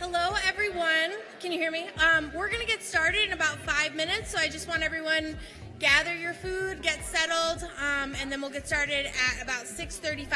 Hello, everyone. Can you hear me? We're going to get started in about 5 minutes, so I just want everyone gather your food, get settled, and then we'll get started at about 6:35.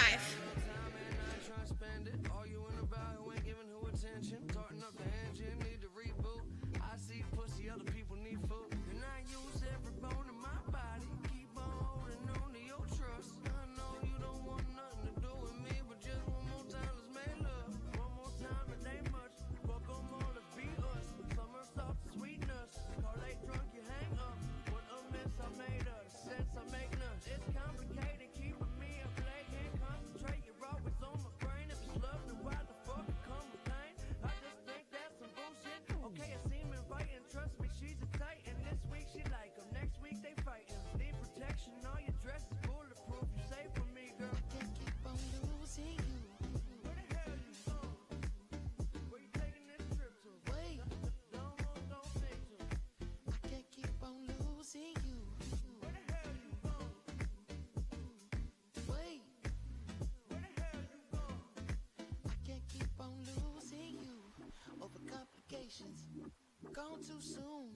Gone too soon.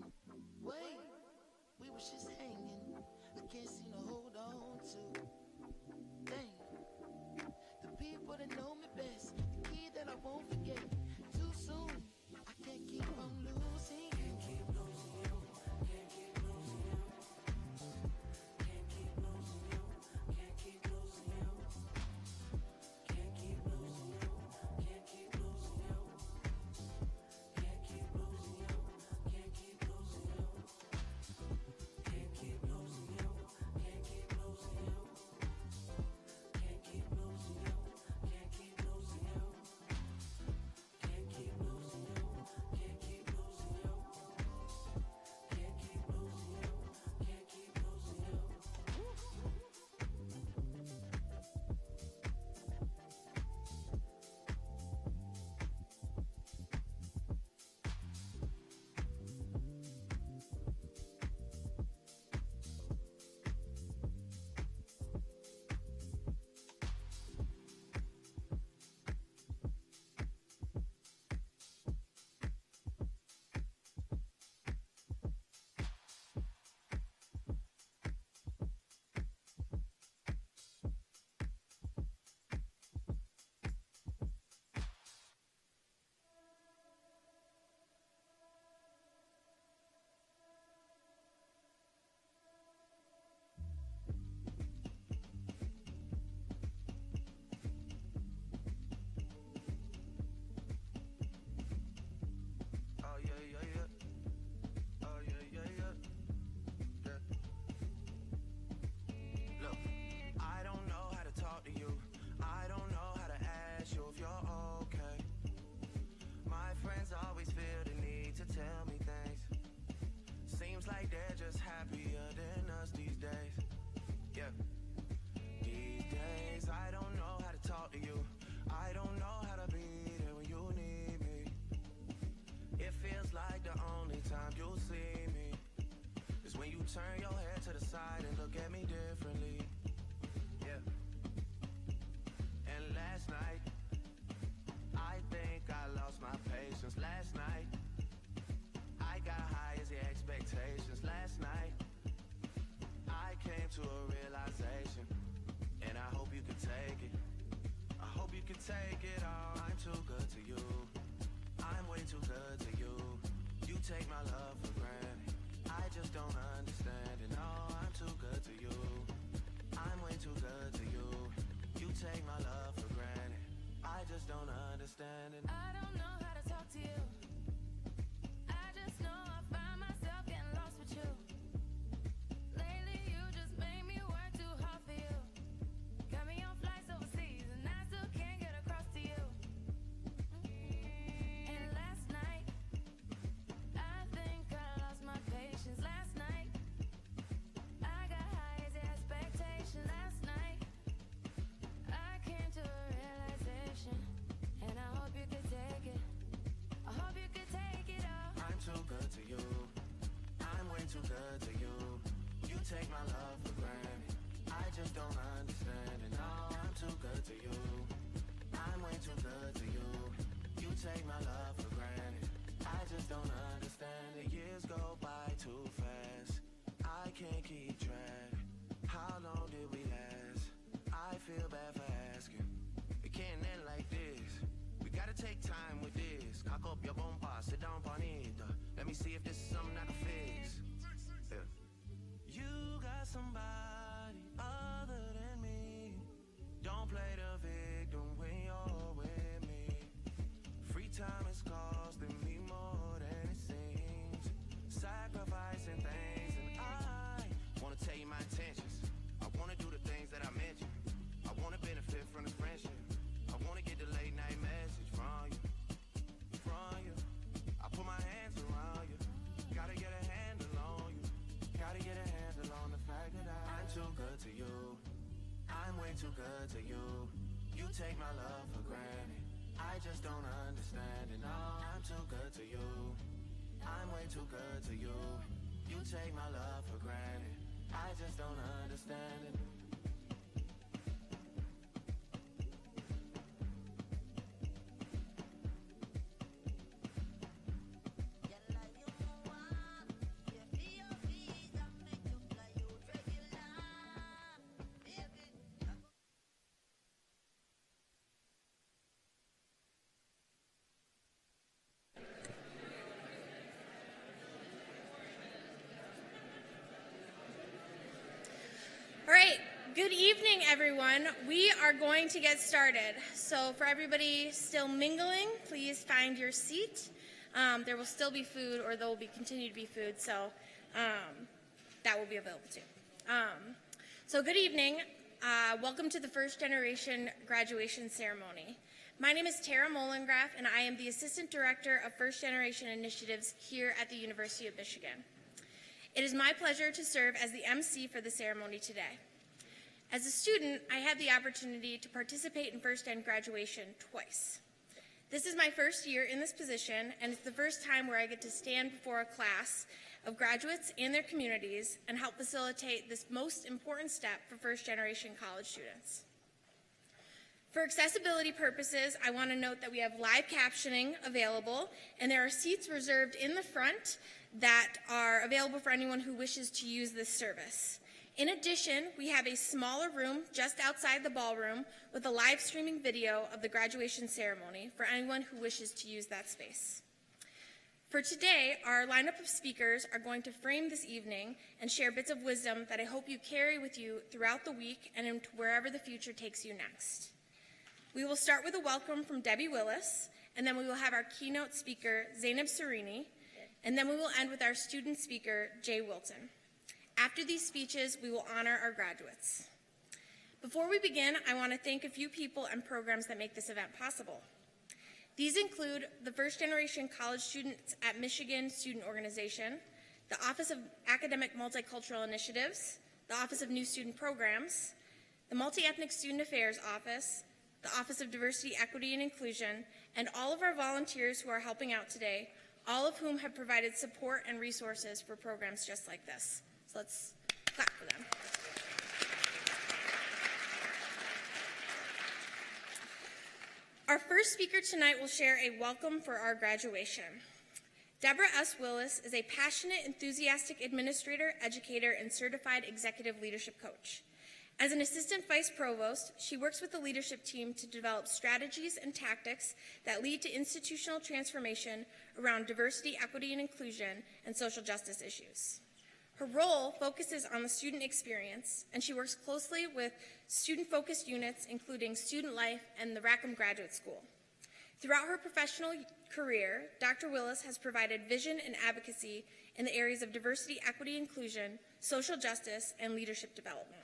Wait, we was just hanging. I can't seem to hold on to. Dang, the people that know me best, the key that I won't forget. Too soon, I can't keep on losing. Can't keep losing you. Can't keep losing you. Can't keep losing you. Can't keep losing you. Can't keep losing you. Can't keep losing you. Can't keep losing you. Can't keep losing you. Can't you turn your head to the side and look at me differently. Yeah. And last night, I think I lost my patience. Last night, I got high as the expectations. Last night, I came to a realization, and I hope you can take it. I hope you can take it all. I'm too good to you. I'm way too good to you. You take my love for granted. I just don't understand it. No, I'm too good to you. I'm way too good to you. You take my love for granted. I just don't understand it. I don't know how to talk to you. I just know I find myself getting lost with you. Lately you just made me work too hard for you. Got me on flights overseas and I still can't get across to you. And last night, I think I lost my patience. Last night, I got high as expectations. Last night, I came to a realization, and I hope you could take it. I hope you could take it all. I'm too good to you. I'm way too good to you. You take my love for granted. I just don't understand it. No, I'm too good to you. I'm way too good to you. You take my love for granted. I just don't understand it. Years go by too fast. I can't keep track. How long did we last? I feel bad for asking. It can't end like this. We gotta take time with this. Cock up your bumper, sit down, bonita. Let me see if this is something I can fix. Yeah. You got somebody other than me. Don't play the victim when you're with me. Free time is costing me more than it seems. Sacrificing things, and I wanna tell you my intentions. I wanna do the things that I mentioned. I wanna benefit from this friendship. I wanna get the late night message from you. I put my hands around you. Gotta get a handle on you. Gotta get a handle on the fact that I'm too good to you. I'm way too good to you. You take my love for granted. I just don't understand it. No, I'm too good to you. I'm way too good to you. You take my love for granted. I just don't understand it. All right, good evening, everyone. We are going to get started. So for everybody still mingling, please find your seat. There will still be food, or there will continue to be food, so that will be available too. So good evening. Welcome to the First Generation Graduation Ceremony. My name is Tara Molengraff, and I am the Assistant Director of First Generation Initiatives here at the University of Michigan. It is my pleasure to serve as the MC for the ceremony today. As a student, I had the opportunity to participate in First Gen graduation twice. This is my first year in this position, and it's the first time where I get to stand before a class of graduates and their communities and help facilitate this most important step for first-generation college students. For accessibility purposes, I want to note that we have live captioning available, and there are seats reserved in the front that are available for anyone who wishes to use this service. In addition, we have a smaller room just outside the ballroom with a live streaming video of the graduation ceremony for anyone who wishes to use that space. For today, our lineup of speakers are going to frame this evening and share bits of wisdom that I hope you carry with you throughout the week and into wherever the future takes you next. We will start with a welcome from Debbie Willis, and then we will have our keynote speaker, Zainab Serini, and then we will end with our student speaker, Jay Wilton. After these speeches, we will honor our graduates. Before we begin, I want to thank a few people and programs that make this event possible. These include the First Generation College Students at Michigan Student Organization, the Office of Academic Multicultural Initiatives, the Office of New Student Programs, the Multi-Ethnic Student Affairs Office, the Office of Diversity, Equity, and Inclusion, and all of our volunteers who are helping out today, all of whom have provided support and resources for programs just like this. So let's clap for them. Our first speaker tonight will share a welcome for our graduation. Deborah S. Willis is a passionate, enthusiastic administrator, educator, and certified executive leadership coach. As an assistant vice provost, she works with the leadership team to develop strategies and tactics that lead to institutional transformation around diversity, equity, and inclusion, and social justice issues. Her role focuses on the student experience, and she works closely with student-focused units, including Student Life and the Rackham Graduate School. Throughout her professional career, Dr. Willis has provided vision and advocacy in the areas of diversity, equity, inclusion, social justice, and leadership development.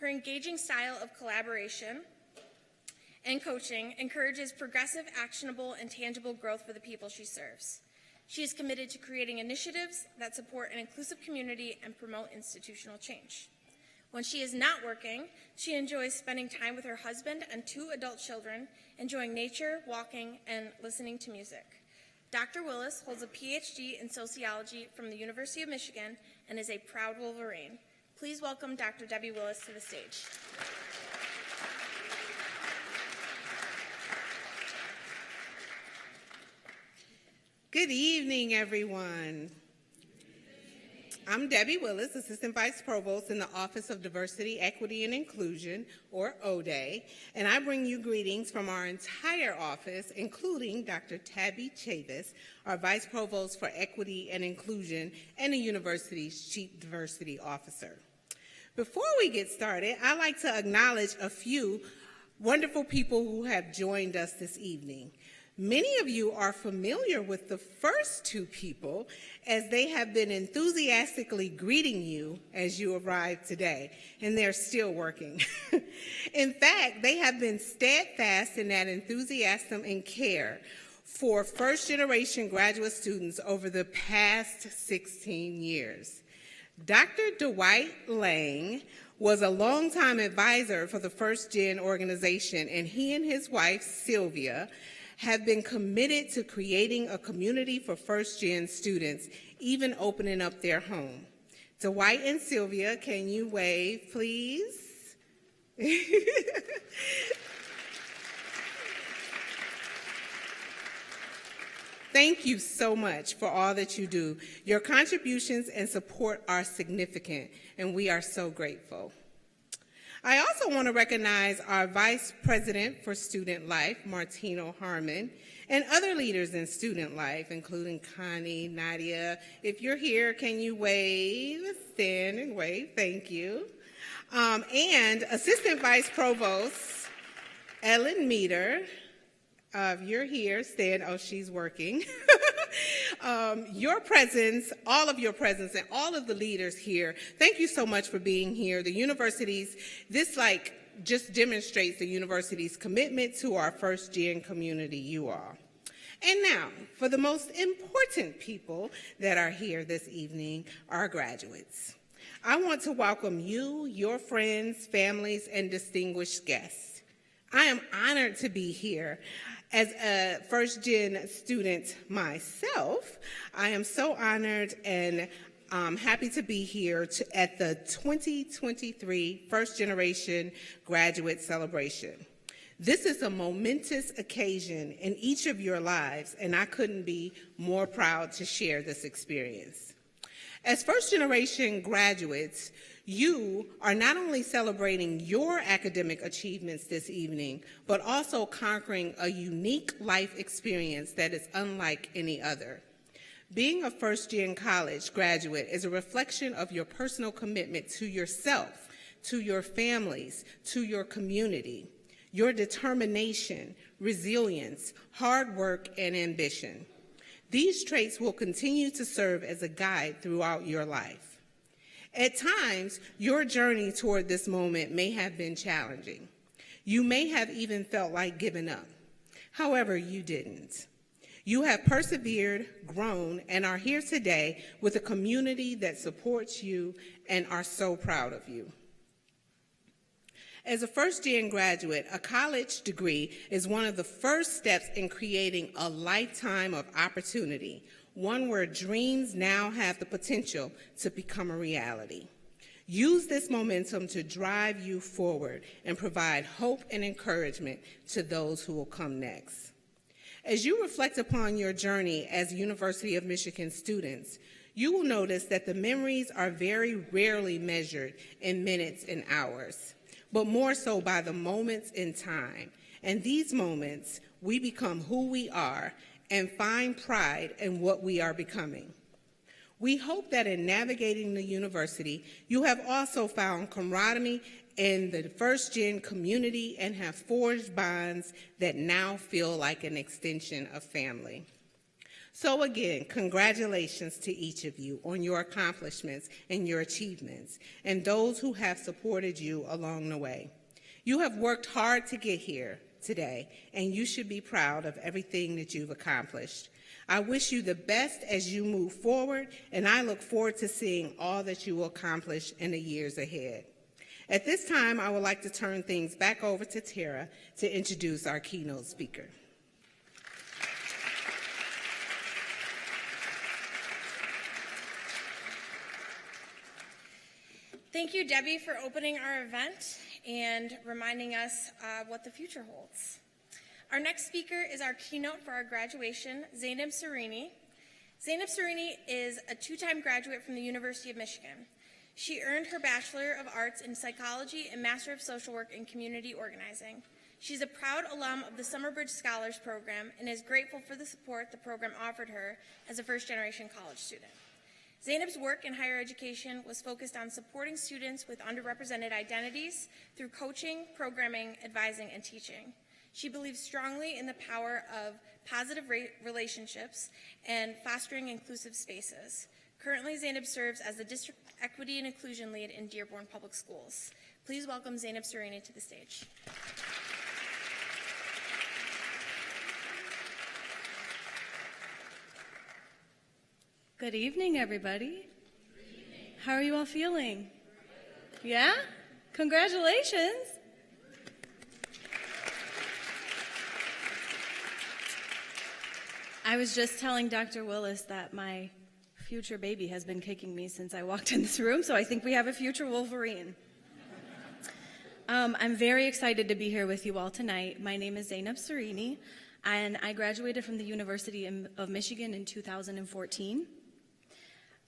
Her engaging style of collaboration and coaching encourages progressive, actionable, and tangible growth for the people she serves. She is committed to creating initiatives that support an inclusive community and promote institutional change. When she is not working, she enjoys spending time with her husband and 2 adult children, enjoying nature, walking, and listening to music. Dr. Willis holds a PhD in sociology from the University of Michigan and is a proud Wolverine. Please welcome Dr. Debbie Willis to the stage. Good evening, everyone. I'm Debbie Willis, Assistant Vice Provost in the Office of Diversity, Equity, and Inclusion, or ODE, and I bring you greetings from our entire office, including Dr. Tabby Chavis, our Vice Provost for Equity and Inclusion and the university's Chief Diversity Officer. Before we get started, I'd like to acknowledge a few wonderful people who have joined us this evening. Many of you are familiar with the first 2 people, as they have been enthusiastically greeting you as you arrived today, and they're still working. In fact, they have been steadfast in that enthusiasm and care for first-generation graduate students over the past 16 years. Dr. Dwight Lang was a longtime advisor for the First Gen organization, and he and his wife, Sylvia, have been committed to creating a community for first-gen students, even opening up their home. Dwight and Sylvia, can you wave, please? Thank you so much for all that you do. Your contributions and support are significant, and we are so grateful. I also want to recognize our Vice President for Student Life, Martino Harmon, and other leaders in student life, including Connie, Nadia. If you're here, can you wave? Stand and wave. Thank you. And Assistant Vice Provost Ellen Meter. If you're here, stand. Oh, she's working. Your presence, all of your presence, and all of the leaders here, thank you so much for being here. The university's, this just demonstrates the university's commitment to our first-gen community, you all. And now, for the most important people that are here this evening, our graduates. I want to welcome you, your friends, families, and distinguished guests. I am honored to be here. As a first-gen student myself, I am so honored and happy to be here at the 2023 First Generation Graduate Celebration. This is a momentous occasion in each of your lives, and I couldn't be more proud to share this experience. As first-generation graduates, you are not only celebrating your academic achievements this evening, but also conquering a unique life experience that is unlike any other. Being a first-gen college graduate is a reflection of your personal commitment to yourself, to your families, to your community, your determination, resilience, hard work, and ambition. These traits will continue to serve as a guide throughout your life. At times, your journey toward this moment may have been challenging. You may have even felt like giving up. However, you didn't. You have persevered, grown, and are here today with a community that supports you and are so proud of you. As a first-gen graduate, a college degree is one of the first steps in creating a lifetime of opportunity, one where dreams now have the potential to become a reality. Use this momentum to drive you forward and provide hope and encouragement to those who will come next. As you reflect upon your journey as University of Michigan students, you will notice that the memories are very rarely measured in minutes and hours, but more so by the moments in time. And these moments, we become who we are and find pride in what we are becoming. We hope that in navigating the university, you have also found camaraderie in the first-gen community and have forged bonds that now feel like an extension of family. So again, congratulations to each of you on your accomplishments and your achievements, and those who have supported you along the way. You have worked hard to get here today, and you should be proud of everything that you've accomplished. I wish you the best as you move forward, and I look forward to seeing all that you will accomplish in the years ahead. At this time, I would like to turn things back over to Tara to introduce our keynote speaker. Thank you, Debbie, for opening our event and reminding us what the future holds. Our next speaker is our keynote for our graduation, Zainab Serini. Zainab Serini is a two-time graduate from the University of Michigan. She earned her Bachelor of Arts in Psychology and Master of Social Work in Community Organizing. She's a proud alum of the Summerbridge Scholars Program and is grateful for the support the program offered her as a first-generation college student. Zainab's work in higher education was focused on supporting students with underrepresented identities through coaching, programming, advising, and teaching. She believes strongly in the power of positive relationships and fostering inclusive spaces. Currently, Zainab serves as the District Equity and Inclusion Lead in Dearborn Public Schools. Please welcome Zainab Serini to the stage. Good evening, everybody. Good evening. How are you all feeling? Yeah? Congratulations. I was just telling Dr. Willis that my future baby has been kicking me since I walked in this room, so I think we have a future Wolverine. I'm very excited to be here with you all tonight. My name is Zainab Serini, and I graduated from the University of Michigan in 2014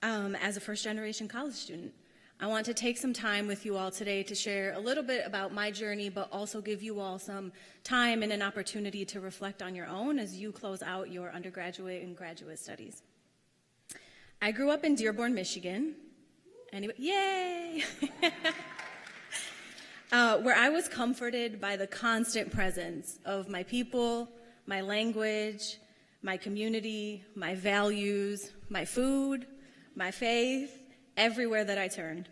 as a first-generation college student. I want to take some time with you all today to share a little bit about my journey, but also give you all some time and an opportunity to reflect on your own as you close out your undergraduate and graduate studies. I grew up in Dearborn, Michigan. Anyway, yay! Where I was comforted by the constant presence of my people, my language, my community, my values, my food, my faith, everywhere that I turned.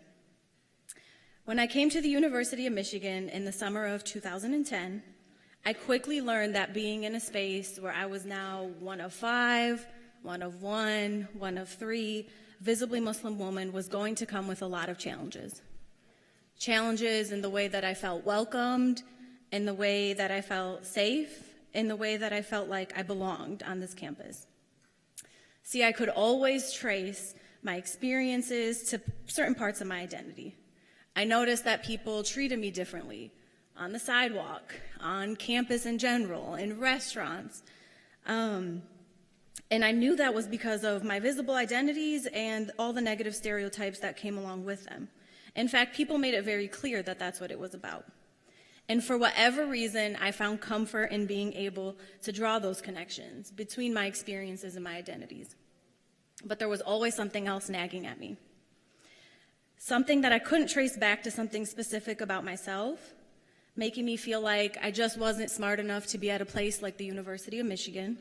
When I came to the University of Michigan in the summer of 2010, I quickly learned that being in a space where I was now one of 5, one of 1, one of 3 visibly Muslim woman was going to come with a lot of challenges. Challenges in the way that I felt welcomed, in the way that I felt safe, in the way that I felt like I belonged on this campus. See, I could always trace my experiences to certain parts of my identity. I noticed that people treated me differently on the sidewalk, on campus in general, in restaurants. And I knew that was because of my visible identities and all the negative stereotypes that came along with them. In fact, people made it very clear that that's what it was about. And for whatever reason, I found comfort in being able to draw those connections between my experiences and my identities. But there was always something else nagging at me. Something that I couldn't trace back to something specific about myself, making me feel like I just wasn't smart enough to be at a place like the University of Michigan,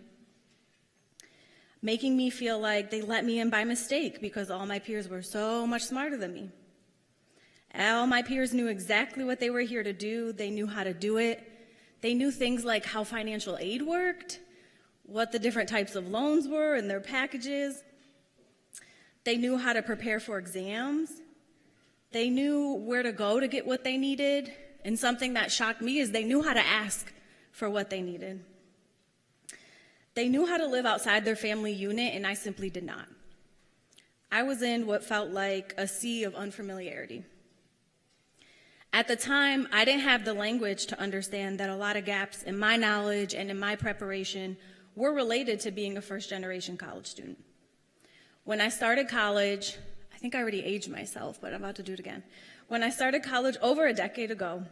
making me feel like they let me in by mistake because all my peers were so much smarter than me. All my peers knew exactly what they were here to do. They knew how to do it. They knew things like how financial aid worked, what the different types of loans were and their packages. They knew how to prepare for exams. They knew where to go to get what they needed. And something that shocked me is they knew how to ask for what they needed. They knew how to live outside their family unit, and I simply did not. I was in what felt like a sea of unfamiliarity. At the time, I didn't have the language to understand that a lot of gaps in my knowledge and in my preparation were related to being a first-generation college student. When I started college, I think I already aged myself, but I'm about to do it again. When I started college over a decade ago,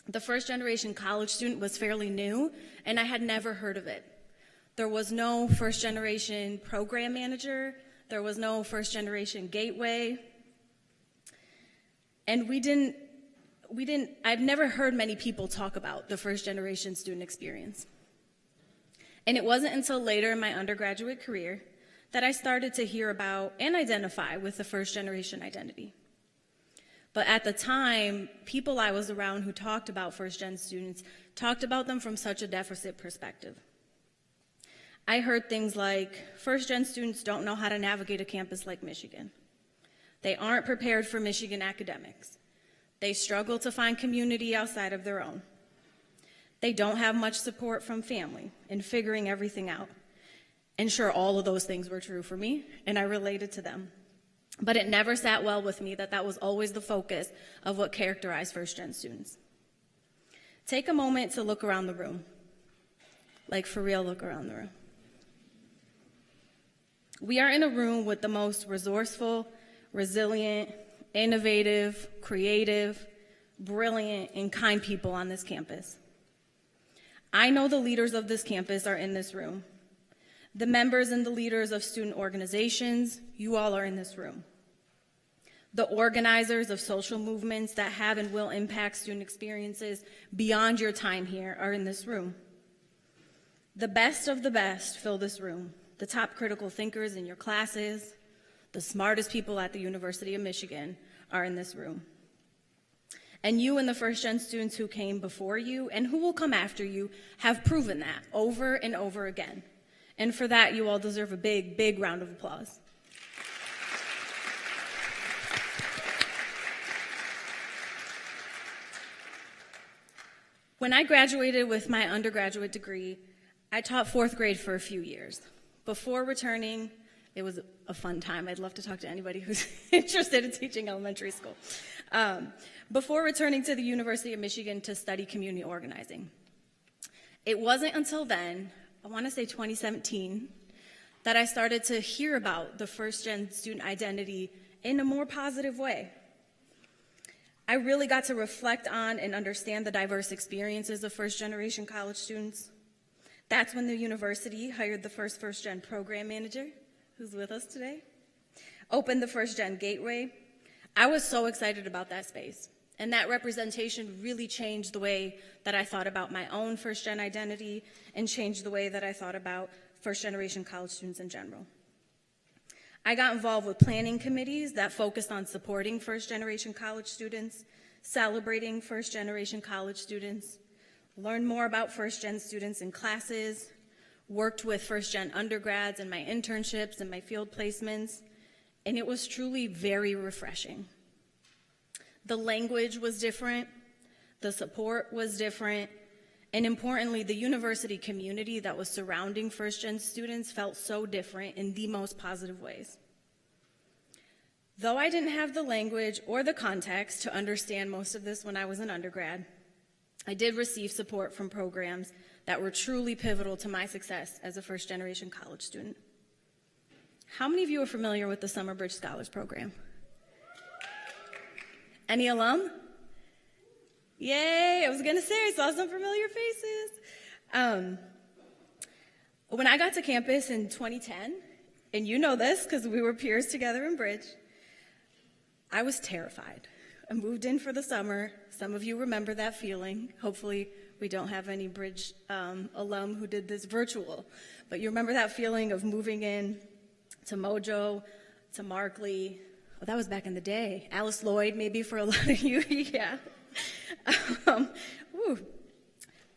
the first-generation college student was fairly new, and I had never heard of it. There was no first-generation program manager. There was no first-generation gateway. And I've never heard many people talk about the first-generation student experience. And it wasn't until later in my undergraduate career that I started to hear about and identify with the first-generation identity. But at the time, people I was around who talked about first-gen students talked about them from such a deficit perspective. I heard things like, first-gen students don't know how to navigate a campus like Michigan. They aren't prepared for Michigan academics. They struggle to find community outside of their own. They don't have much support from family in figuring everything out. And sure, all of those things were true for me, and I related to them. But it never sat well with me that that was always the focus of what characterized first-gen students. Take a moment to look around the room. Like, for real, look around the room. We are in a room with the most resourceful, resilient, innovative, creative, brilliant, and kind people on this campus. I know the leaders of this campus are in this room. The members and the leaders of student organizations, you all are in this room. The organizers of social movements that have and will impact student experiences beyond your time here are in this room. The best of the best fill this room. The top critical thinkers in your classes, the smartest people at the University of Michigan are in this room. And you and the first-gen students who came before you and who will come after you have proven that over and over again. And for that, you all deserve a big, big round of applause. When I graduated with my undergraduate degree, I taught fourth grade for a few years. Before returning, it was a fun time. I'd love to talk to anybody who's interested in teaching elementary school. Before returning to the University of Michigan to study community organizing. It wasn't until then, I want to say 2017, that I started to hear about the first-gen student identity in a more positive way. I really got to reflect on and understand the diverse experiences of first-generation college students. That's when the university hired the first-gen program manager, who's with us today, opened the first-gen gateway. I was so excited about that space, and that representation really changed the way that I thought about my own first-gen identity and changed the way that I thought about first-generation college students in general. I got involved with planning committees that focused on supporting first-generation college students, celebrating first-generation college students, learned more about first-gen students in classes, worked with first-gen undergrads in my internships and my field placements, and it was truly very refreshing. The language was different, the support was different, and importantly, the university community that was surrounding first-gen students felt so different in the most positive ways. Though I didn't have the language or the context to understand most of this when I was an undergrad, I did receive support from programs that were truly pivotal to my success as a first-generation college student. How many of you are familiar with the Summer Bridge Scholars Program? Any alum? Yay, I was gonna say I saw some familiar faces. When I got to campus in 2010, and you know this because we were peers together in Bridge, I was terrified. I moved in for the summer. Some of you remember that feeling. Hopefully we don't have any Bridge alum who did this virtual, but you remember that feeling of moving in to Mojo, to Markley. Oh, that was back in the day. Alice Lloyd, maybe for a lot of you, yeah.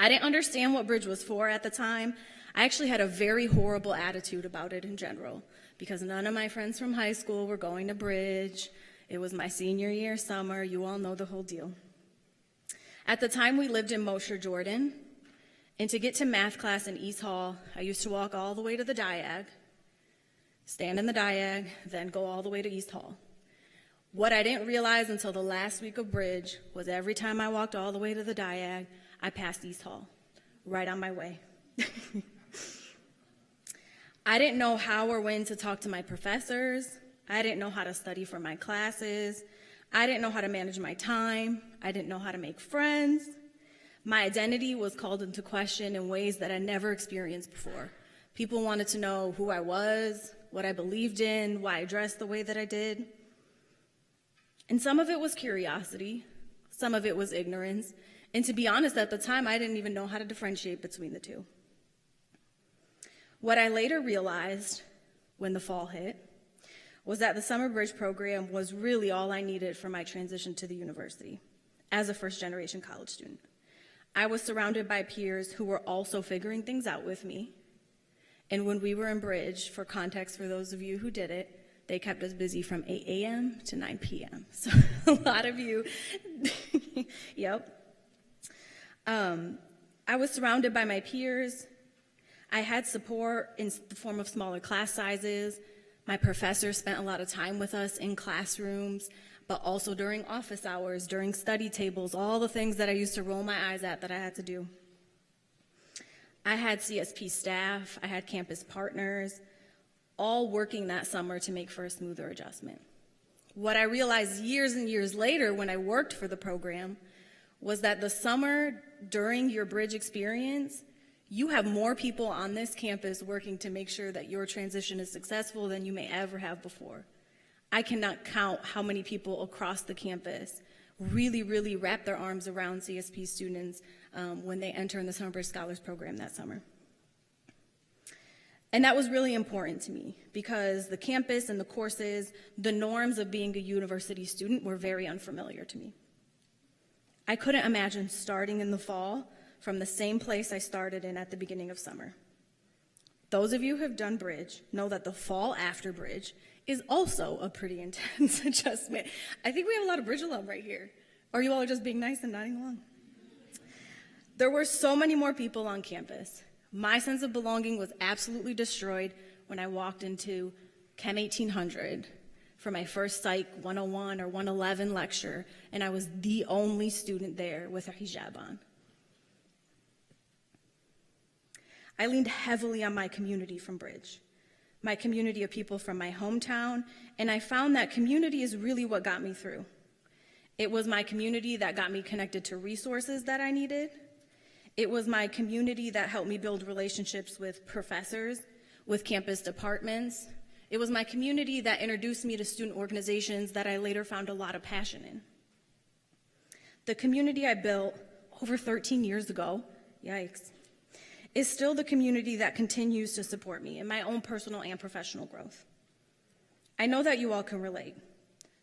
I didn't understand what Bridge was for at the time. I actually had a very horrible attitude about it in general because none of my friends from high school were going to Bridge. It was my senior year summer. You all know the whole deal. At the time, we lived in Mosher, Jordan, And to get to math class in East Hall, I used to walk all the way to the diag, stand in the diag, then go all the way to East Hall. What I didn't realize until the last week of bridge was every time I walked all the way to the diag, I passed East Hall, right on my way. I didn't know how or when to talk to my professors. I didn't know how to study for my classes. I didn't know how to manage my time. I didn't know how to make friends. My identity was called into question in ways that I never experienced before. People wanted to know who I was, what I believed in, why I dressed the way that I did. And some of it was curiosity, some of it was ignorance, and to be honest, at the time, I didn't even know how to differentiate between the two. What I later realized when the fall hit was that the summer bridge program was really all I needed for my transition to the university as a first-generation college student. I was surrounded by peers who were also figuring things out with me, and when we were in bridge, for context for those of you who did it, they kept us busy from 8 a.m. to 9 p.m. So a lot of you, yep. I was surrounded by my peers. I had support in the form of smaller class sizes. My professors spent a lot of time with us in classrooms, but also during office hours, during study tables, all the things that I used to roll my eyes at that I had to do. I had CSP staff, I had campus partners, all working that summer to make for a smoother adjustment. What I realized years and years later when I worked for the program was that the summer during your bridge experience, you have more people on this campus working to make sure that your transition is successful than you may ever have before. I cannot count how many people across the campus really wrap their arms around CSP students when they enter in the Summer Bridge Scholars Program that summer. And that was really important to me because the campus and the courses, the norms of being a university student were very unfamiliar to me. I couldn't imagine starting in the fall from the same place I started in at the beginning of summer. Those of you who have done bridge know that the fall after bridge is also a pretty intense adjustment. I think we have a lot of bridge alum right here. Or you all are just being nice and nodding along. There were so many more people on campus. My sense of belonging was absolutely destroyed when I walked into Chem 1800 for my first Psych 101 or 111 lecture, and I was the only student there with a hijab on. I leaned heavily on my community from Bridge, my community of people from my hometown, and I found that community is really what got me through. It was my community that got me connected to resources that I needed. It was my community that helped me build relationships with professors, with campus departments. It was my community that introduced me to student organizations that I later found a lot of passion in. The community I built over 13 years ago, yikes, is still the community that continues to support me in my own personal and professional growth. I know that you all can relate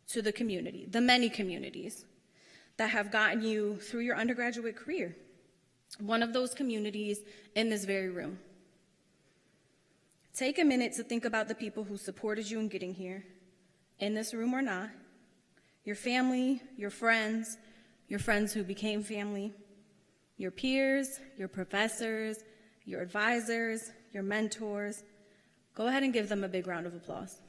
to the community, the many communities that have gotten you through your undergraduate career. One of those communities in this very room. Take a minute to think about the people who supported you in getting here, in this room or not, your family, your friends who became family, your peers, your professors, your advisors, your mentors. Go ahead and give them a big round of applause.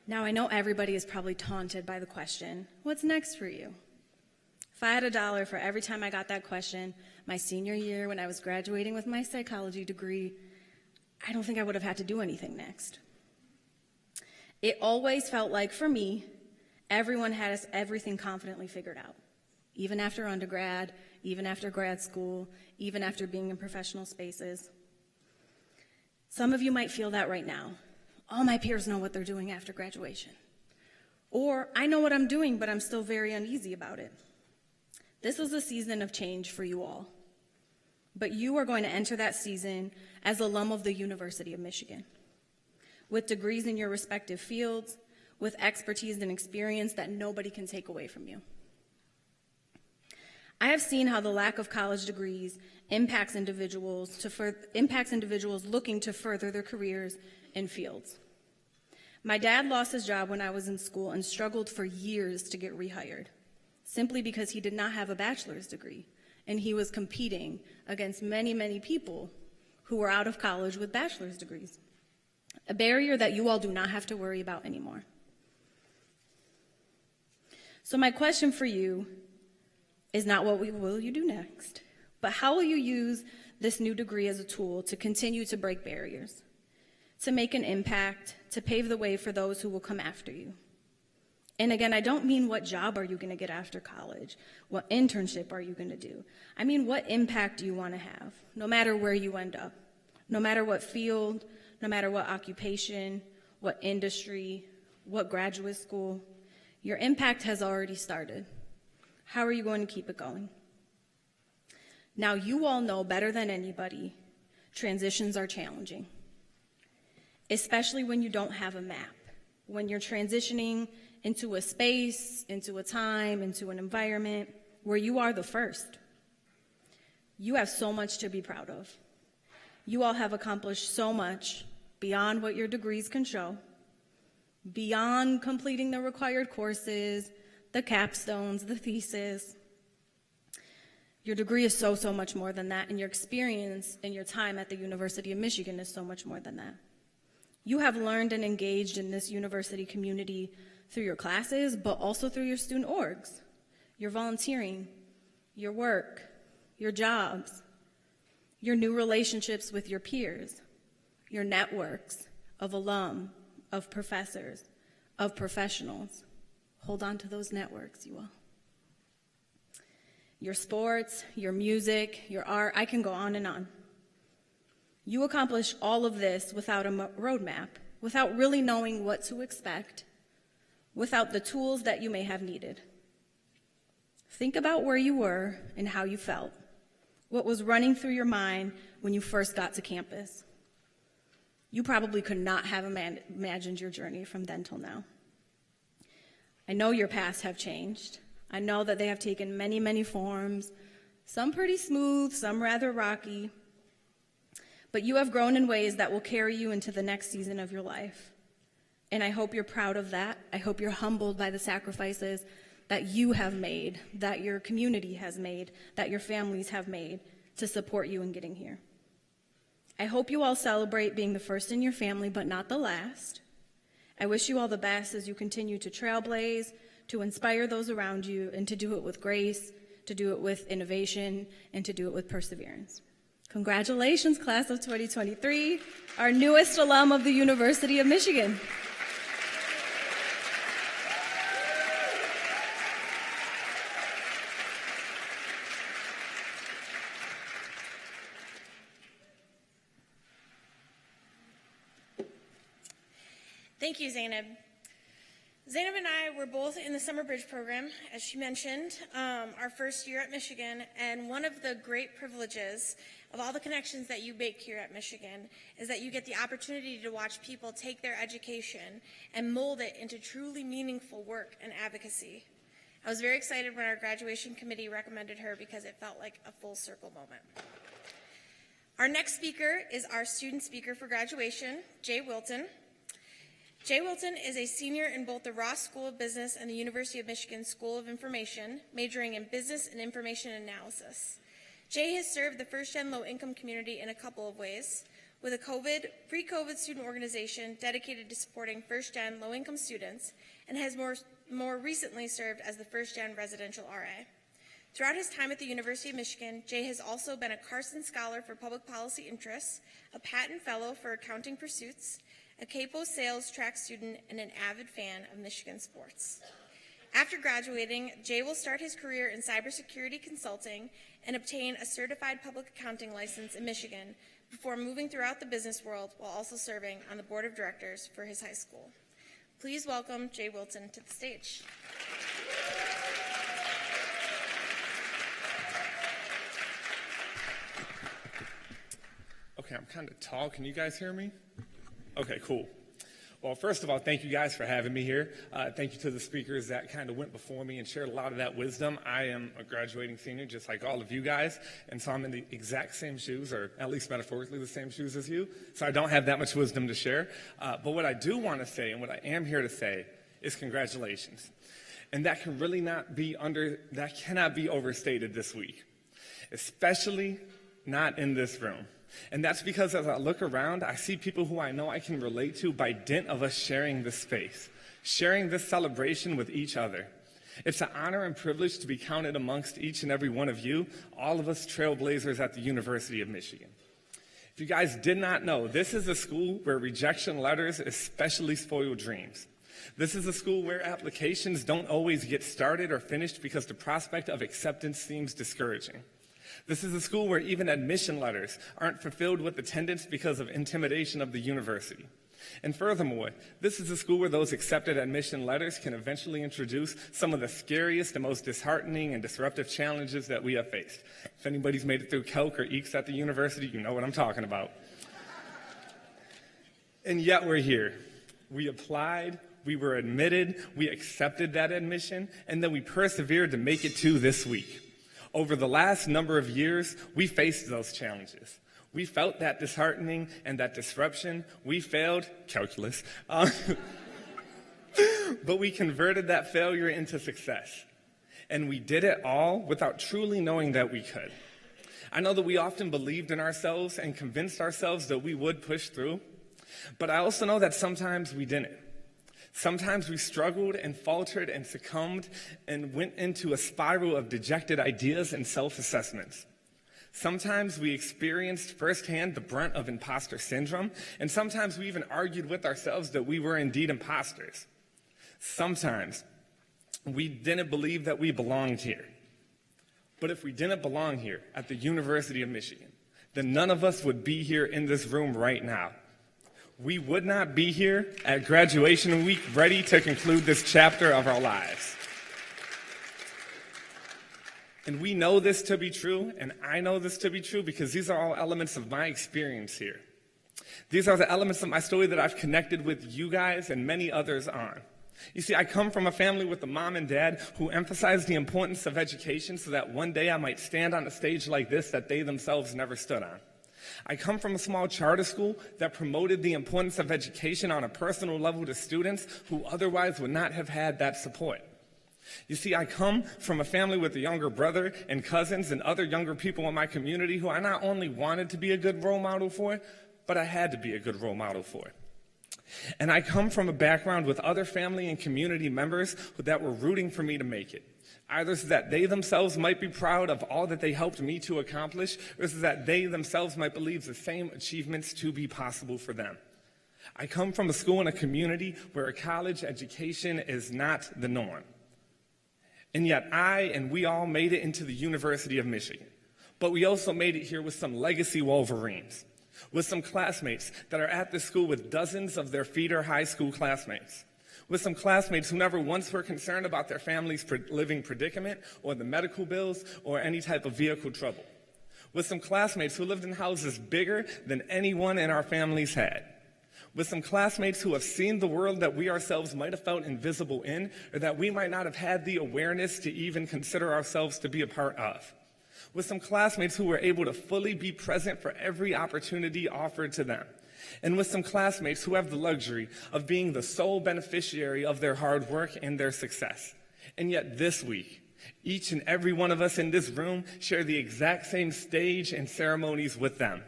Now, I know everybody is probably taunted by the question, what's next for you? If I had $1 for every time I got that question my senior year when I was graduating with my psychology degree, I don't think I would have had to do anything next. It always felt like, for me, everyone had everything confidently figured out, even after undergrad, even after grad school, even after being in professional spaces. Some of you might feel that right now. All my peers know what they're doing after graduation. Or, I know what I'm doing, but I'm still very uneasy about it. This is a season of change for you all. But you are going to enter that season as alum of the University of Michigan, with degrees in your respective fields, with expertise and experience that nobody can take away from you. I have seen how the lack of college degrees impacts individuals looking to further their careers in fields. My dad lost his job when I was in school and struggled for years to get rehired, simply because he did not have a bachelor's degree, and he was competing against many, many people who were out of college with bachelor's degrees, a barrier that you all do not have to worry about anymore. So my question for you is not what will you do next, but how will you use this new degree as a tool to continue to break barriers, to make an impact, to pave the way for those who will come after you. And again, I don't mean what job are you going to get after college, what internship are you going to do. I mean what impact do you want to have, no matter where you end up, no matter what field, no matter what occupation, what industry, what graduate school. Your impact has already started. How are you going to keep it going? Now, you all know better than anybody, transitions are challenging, especially when you don't have a map, when you're transitioning into a space, into a time, into an environment where you are the first. You have so much to be proud of. You all have accomplished so much beyond what your degrees can show, beyond completing the required courses, the capstones, the thesis. Your degree is so much more than that, and your experience and your time at the University of Michigan is so much more than that. You have learned and engaged in this university community through your classes, but also through your student orgs, your volunteering, your work, your jobs, your new relationships with your peers, your networks of alum, of professors, of professionals. Hold on to those networks, you all. Your sports, your music, your art, I can go on and on. You accomplish all of this without a roadmap, without really knowing what to expect, without the tools that you may have needed. Think about where you were and how you felt, what was running through your mind when you first got to campus. You probably could not have imagined your journey from then till now. I know your paths have changed. I know that they have taken many, many forms, some pretty smooth, some rather rocky, but you have grown in ways that will carry you into the next season of your life. And I hope you're proud of that. I hope you're humbled by the sacrifices that you have made, that your community has made, that your families have made to support you in getting here. I hope you all celebrate being the first in your family, but not the last. I wish you all the best as you continue to trailblaze, to inspire those around you, and to do it with grace, to do it with innovation, and to do it with perseverance. Congratulations, class of 2023, our newest alum of the University of Michigan. Thank you, Zainab. Zainab and I were both in the Summer Bridge program, as she mentioned, our first year at Michigan, and one of the great privileges of all the connections that you make here at Michigan is that you get the opportunity to watch people take their education and mold it into truly meaningful work and advocacy. I was very excited when our graduation committee recommended her because it felt like a full circle moment. Our next speaker is our student speaker for graduation, Jay Wilton. Jay Wilton is a senior in both the Ross School of Business and the University of Michigan School of Information, majoring in Business and Information Analysis. Jay has served the first-gen low-income community in a couple of ways, with a pre-COVID student organization dedicated to supporting first-gen low-income students, and has more recently served as the first-gen residential RA. Throughout his time at the University of Michigan, Jay has also been a Carson Scholar for Public Policy Interests, a Patent Fellow for Accounting Pursuits, a Capo Sales track student, and an avid fan of Michigan sports. After graduating, Jay will start his career in cybersecurity consulting and obtain a certified public accounting license in Michigan before moving throughout the business world while also serving on the board of directors for his high school. Please welcome Jay Wilton to the stage. Okay, I'm kind of tall. Can you guys hear me? Okay, cool. Well, first of all, thank you guys for having me here. Thank you to the speakers that kind of went before me and shared a lot of that wisdom. I am a graduating senior, just like all of you guys, and so I'm in the exact same shoes, or at least metaphorically the same shoes as you, so I don't have that much wisdom to share. But what I do want to say, and what I am here to say, is congratulations. And that cannot be overstated this week, especially not in this room. And that's because as I look around, I see people who I know I can relate to by dint of us sharing this space, sharing this celebration with each other. It's an honor and privilege to be counted amongst each and every one of you, all of us trailblazers at the University of Michigan. If you guys did not know, this is a school where rejection letters especially spoil dreams. This is a school where applications don't always get started or finished because the prospect of acceptance seems discouraging. This is a school where even admission letters aren't fulfilled with attendance because of intimidation of the university. And furthermore, this is a school where those accepted admission letters can eventually introduce some of the scariest and most disheartening and disruptive challenges that we have faced. If anybody's made it through Calc or EECS at the university, you know what I'm talking about. And yet we're here. We applied, we were admitted, we accepted that admission, and then we persevered to make it to this week. Over the last number of years, we faced those challenges. We felt that disheartening and that disruption. We failed calculus, but we converted that failure into success. And we did it all without truly knowing that we could. I know that we often believed in ourselves and convinced ourselves that we would push through, but I also know that sometimes we didn't. Sometimes we struggled and faltered and succumbed and went into a spiral of dejected ideas and self-assessments. Sometimes we experienced firsthand the brunt of imposter syndrome, and sometimes we even argued with ourselves that we were indeed imposters. Sometimes we didn't believe that we belonged here. But if we didn't belong here at the University of Michigan, then none of us would be here in this room right now. We would not be here at graduation week ready to conclude this chapter of our lives. And we know this to be true, and I know this to be true because these are all elements of my experience here. These are the elements of my story that I've connected with you guys and many others on. You see, I come from a family with a mom and dad who emphasized the importance of education so that one day I might stand on a stage like this that they themselves never stood on. I come from a small charter school that promoted the importance of education on a personal level to students who otherwise would not have had that support. You see, I come from a family with a younger brother and cousins and other younger people in my community who I not only wanted to be a good role model for, but I had to be a good role model for. And I come from a background with other family and community members that were rooting for me to make it. Either so that they themselves might be proud of all that they helped me to accomplish, or so that they themselves might believe the same achievements to be possible for them. I come from a school and a community where a college education is not the norm. And yet I and we all made it into the University of Michigan. But we also made it here with some legacy Wolverines, with some classmates that are at this school with dozens of their feeder high school classmates, with some classmates who never once were concerned about their family's living predicament or the medical bills or any type of vehicle trouble, with some classmates who lived in houses bigger than anyone in our families had, with some classmates who have seen the world that we ourselves might have felt invisible in or that we might not have had the awareness to even consider ourselves to be a part of, with some classmates who were able to fully be present for every opportunity offered to them, and with some classmates who have the luxury of being the sole beneficiary of their hard work and their success. And yet this week, each and every one of us in this room share the exact same stage and ceremonies with them.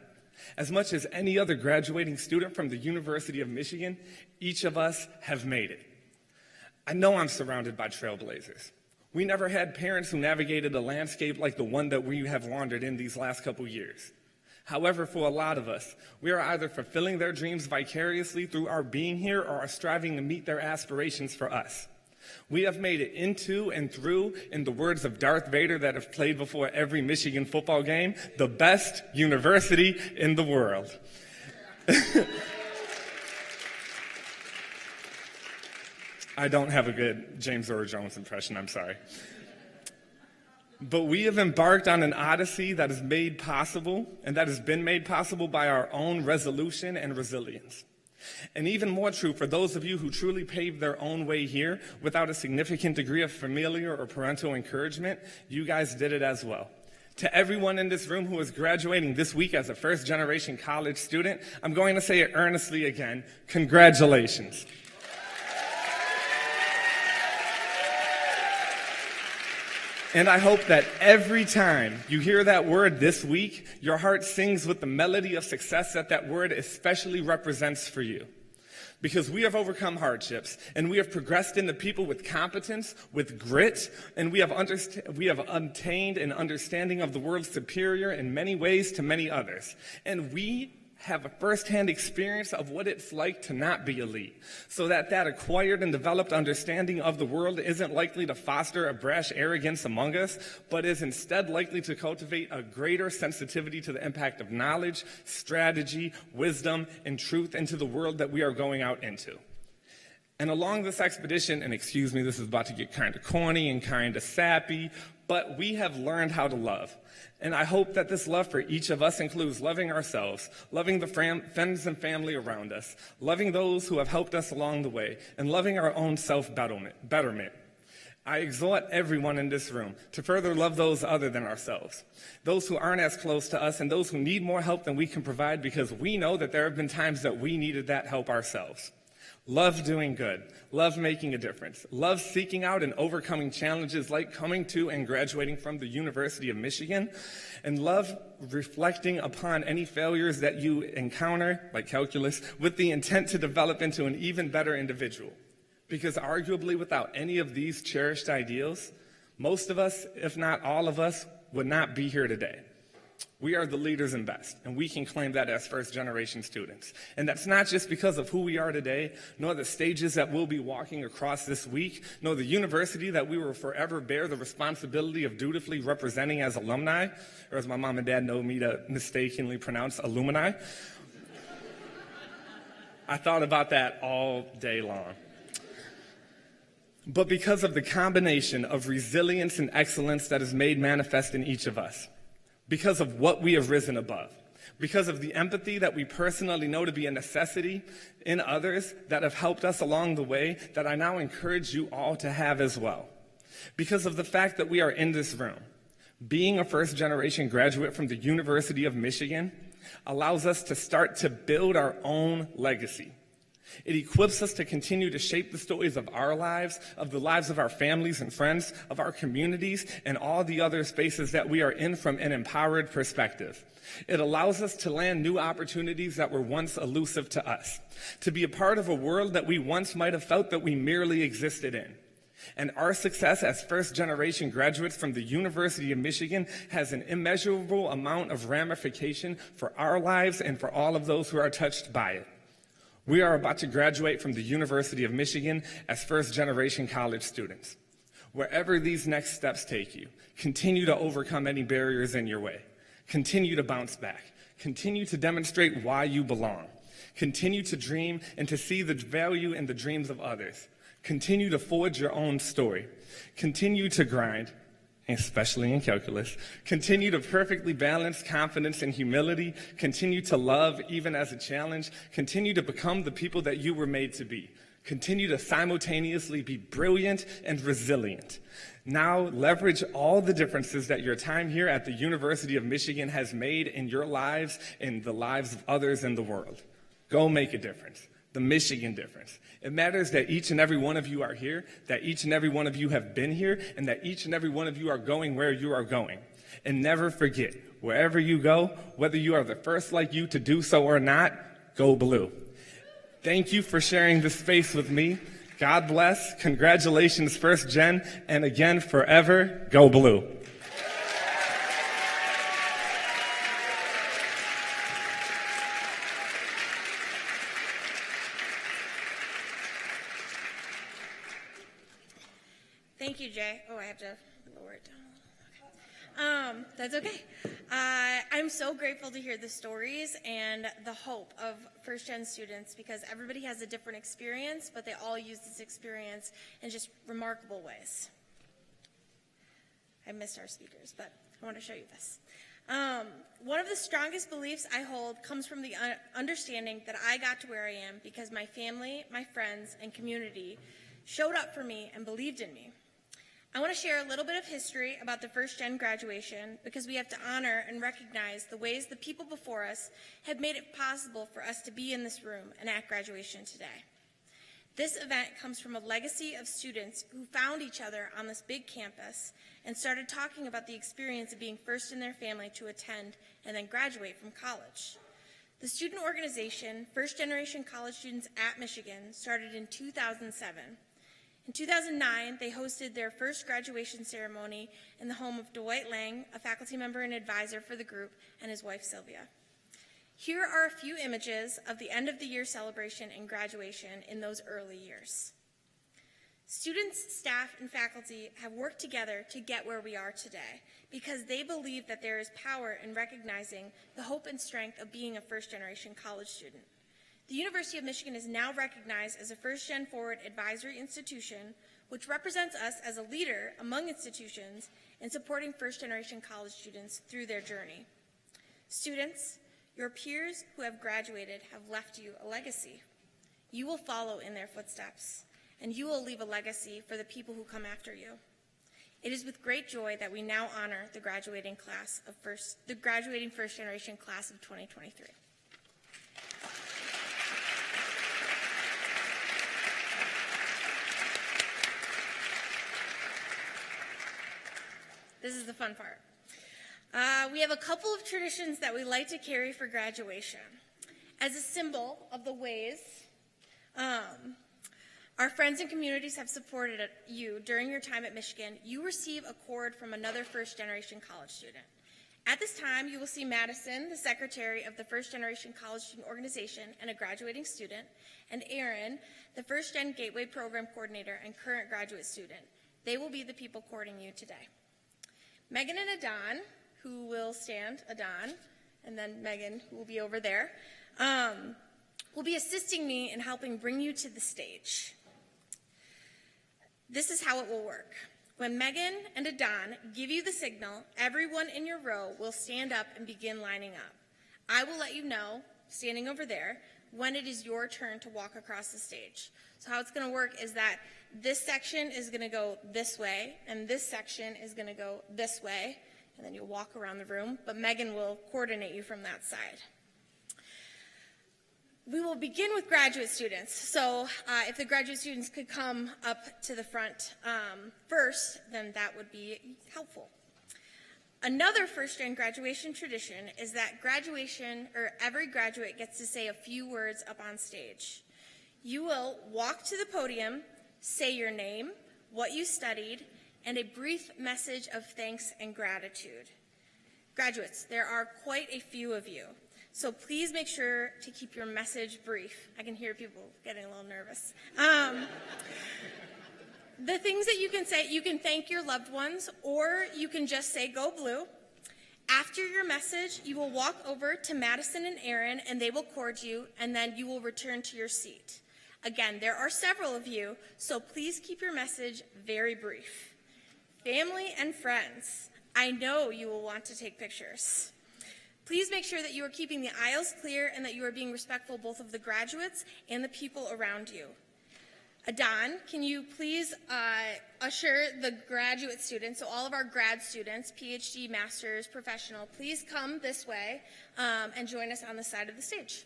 As much as any other graduating student from the University of Michigan, each of us have made it. I know I'm surrounded by trailblazers. We never had parents who navigated a landscape like the one that we have wandered in these last couple years. However, for a lot of us, we are either fulfilling their dreams vicariously through our being here or are striving to meet their aspirations for us. We have made it into and through, in the words of Darth Vader that have played before every Michigan football game, the best university in the world. I don't have a good James Earl Jones impression, I'm sorry. But we have embarked on an odyssey that is made possible, and that has been made possible by our own resolution and resilience. And even more true for those of you who truly paved their own way here without a significant degree of familial or parental encouragement, you guys did it as well. To everyone in this room who is graduating this week as a first-generation college student, I'm going to say it earnestly again, congratulations. And I hope that every time you hear that word this week, your heart sings with the melody of success that word especially represents for you. Because we have overcome hardships, and we have progressed into people with competence, with grit, and we have obtained an understanding of the world superior in many ways to many others. And we have a firsthand experience of what it's like to not be elite, so that acquired and developed understanding of the world isn't likely to foster a brash arrogance among us, but is instead likely to cultivate a greater sensitivity to the impact of knowledge, strategy, wisdom, and truth into the world that we are going out into. And along this expedition, and excuse me, this is about to get kind of corny and kind of sappy, but we have learned how to love. And I hope that this love for each of us includes loving ourselves, loving the friends and family around us, loving those who have helped us along the way, and loving our own self-betterment. I exhort everyone in this room to further love those other than ourselves, those who aren't as close to us, and those who need more help than we can provide, because we know that there have been times that we needed that help ourselves. Love doing good, love making a difference, love seeking out and overcoming challenges like coming to and graduating from the University of Michigan, and love reflecting upon any failures that you encounter, like calculus, with the intent to develop into an even better individual. Because arguably without any of these cherished ideals, most of us, if not all of us, would not be here today. We are the leaders and best, and we can claim that as first-generation students. And that's not just because of who we are today, nor the stages that we'll be walking across this week, nor the university that we will forever bear the responsibility of dutifully representing as alumni, or as my mom and dad know me to mistakenly pronounce, alumni. I thought about that all day long. But because of the combination of resilience and excellence that is made manifest in each of us. Because of what we have risen above, because of the empathy that we personally know to be a necessity in others that have helped us along the way, that I now encourage you all to have as well. Because of the fact that we are in this room, being a first-generation graduate from the University of Michigan allows us to start to build our own legacy. It equips us to continue to shape the stories of our lives, of the lives of our families and friends, of our communities, and all the other spaces that we are in from an empowered perspective. It allows us to land new opportunities that were once elusive to us, to be a part of a world that we once might have felt that we merely existed in. And our success as first-generation graduates from the University of Michigan has an immeasurable amount of ramification for our lives and for all of those who are touched by it. We are about to graduate from the University of Michigan as first-generation college students. Wherever these next steps take you, continue to overcome any barriers in your way. Continue to bounce back. Continue to demonstrate why you belong. Continue to dream and to see the value in the dreams of others. Continue to forge your own story. Continue to grind, especially in calculus. Continue to perfectly balance confidence and humility. Continue to love even as a challenge. Continue to become the people that you were made to be. Continue to simultaneously be brilliant and resilient. Now leverage all the differences that your time here at the University of Michigan has made in your lives and the lives of others in the world. Go make a difference. The Michigan difference. It matters that each and every one of you are here, that each and every one of you have been here, and that each and every one of you are going where you are going. And never forget, wherever you go, whether you are the first like you to do so or not, go blue. Thank you for sharing this space with me. God bless. Congratulations, First Gen, and again, forever, go blue. Thank you, Jay. Oh, I have to lower it down. Okay. That's okay. I'm so grateful to hear the stories and the hope of first-gen students, because everybody has a different experience, but they all use this experience in just remarkable ways. I missed our speakers, but I want to show you this. One of the strongest beliefs I hold comes from the understanding that I got to where I am because my family, my friends, and community showed up for me and believed in me. I want to share a little bit of history about the first gen graduation because we have to honor and recognize the ways the people before us have made it possible for us to be in this room and at graduation today. This event comes from a legacy of students who found each other on this big campus and started talking about the experience of being first in their family to attend and then graduate from college. The student organization, First Generation College Students at Michigan, started in 2007. In 2009, they hosted their first graduation ceremony in the home of Dwight Lang, a faculty member and advisor for the group, and his wife, Sylvia. Here are a few images of the end of the year celebration and graduation in those early years. Students, staff, and faculty have worked together to get where we are today because they believe that there is power in recognizing the hope and strength of being a first-generation college student. The University of Michigan is now recognized as a First Gen Forward advisory institution, which represents us as a leader among institutions in supporting first-generation college students through their journey. Students, your peers who have graduated have left you a legacy. You will follow in their footsteps, and you will leave a legacy for the people who come after you. It is with great joy that we now honor the graduating first generation class of 2023. This is the fun part. We have a couple of traditions that we like to carry for graduation. As a symbol of the ways our friends and communities have supported you during your time at Michigan, you receive a cord from another first-generation college student. At this time, you will see Madison, the secretary of the First-Generation College Student Organization and a graduating student, and Aaron, the First-Gen Gateway Program Coordinator and current graduate student. They will be the people courting you today. Megan and Adon, who will stand, Adon, and then Megan, who will be over there, will be assisting me in helping bring you to the stage. This is how it will work. When Megan and Adon give you the signal, everyone in your row will stand up and begin lining up. I will let you know, standing over there, when it is your turn to walk across the stage. So how it's going to work is that this section is going to go this way, and this section is going to go this way, and then you'll walk around the room, but Megan will coordinate you from that side. We will begin with graduate students. So if the graduate students could come up to the front first, then that would be helpful. Another first-gen graduation tradition is that every graduate gets to say a few words up on stage. You will walk to the podium, say your name, what you studied, and a brief message of thanks and gratitude. Graduates, there are quite a few of you, so please make sure to keep your message brief. I can hear people getting a little nervous. The things that you can say, you can thank your loved ones, or you can just say, "Go Blue." After your message, you will walk over to Madison and Aaron, and they will cord you, and then you will return to your seat. Again, there are several of you, so please keep your message very brief. Family and friends, I know you will want to take pictures. Please make sure that you are keeping the aisles clear and that you are being respectful both of the graduates and the people around you. Adon, can you please usher the graduate students, so all of our grad students, PhD, master's, professional, please come this way and join us on the side of the stage.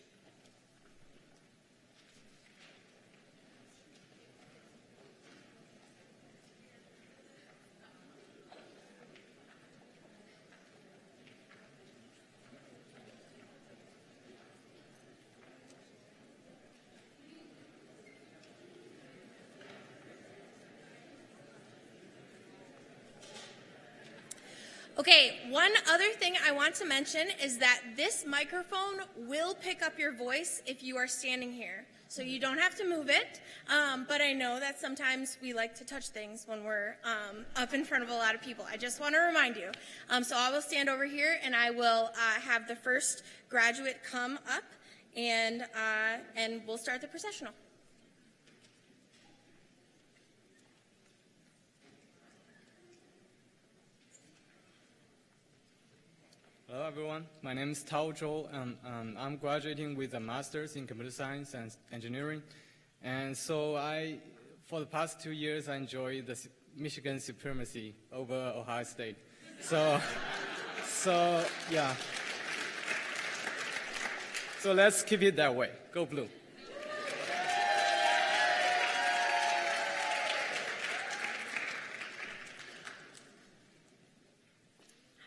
Okay, one other thing I want to mention is that this microphone will pick up your voice if you are standing here. So you don't have to move it, but I know that sometimes we like to touch things when we're up in front of a lot of people. I just want to remind you. So I will stand over here and I will have the first graduate come up and we'll start the processional. Hello, everyone. My name is Tao Zhou, and I'm graduating with a master's in computer science and engineering. And so for the past 2 years, I enjoyed the Michigan supremacy over Ohio State. So yeah. So let's keep it that way. Go Blue.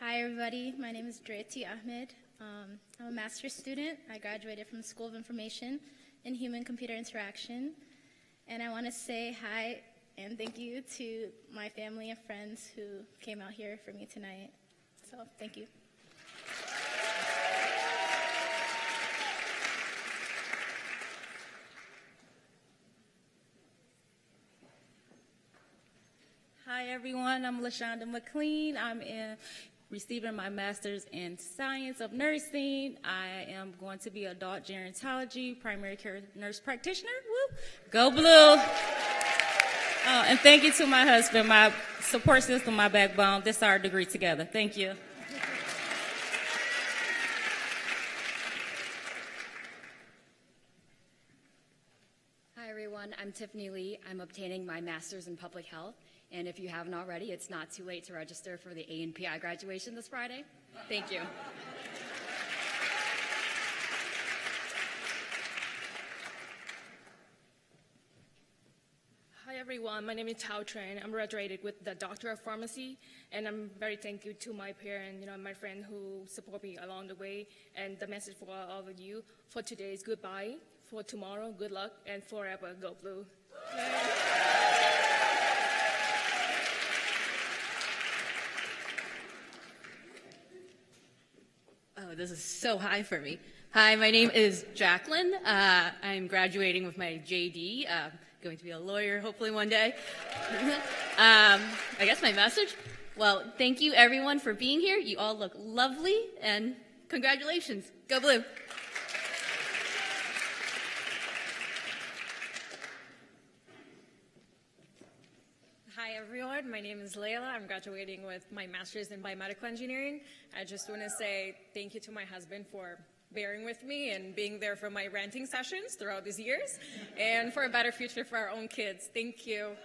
Hi, everybody. My name is Dreti Ahmed. I'm a master's student. I graduated from the School of Information in Human-Computer Interaction. And I want to say hi and thank you to my family and friends who came out here for me tonight. So, thank you. Hi, everyone. I'm LaShonda McLean. I'm receiving my master's in science of nursing. I am going to be adult gerontology, primary care nurse practitioner. Woo! Go Blue! And thank you to my husband, my support system, my backbone. This is our degree together. Thank you. Hi, everyone. I'm Tiffany Lee. I'm obtaining my master's in public health. And if you haven't already, it's not too late to register for the A&PI graduation this Friday. Thank you. Hi, everyone. My name is Tao Tran. I'm graduated with the Doctor of Pharmacy, and I'm very thankful to my parents, my friend who support me along the way. And the message for all of you for today is goodbye, for tomorrow, good luck, and forever, go Blue. Oh, this is so high for me. Hi, my name is Jacqueline. I'm graduating with my JD, going to be a lawyer hopefully one day. I guess my message? Well, thank you everyone for being here. You all look lovely, and congratulations. Go Blue. Hi everyone, my name is Layla. I'm graduating with my master's in biomedical engineering. I just want to say thank you to my husband for bearing with me and being there for my ranting sessions throughout these years and for a better future for our own kids. Thank you.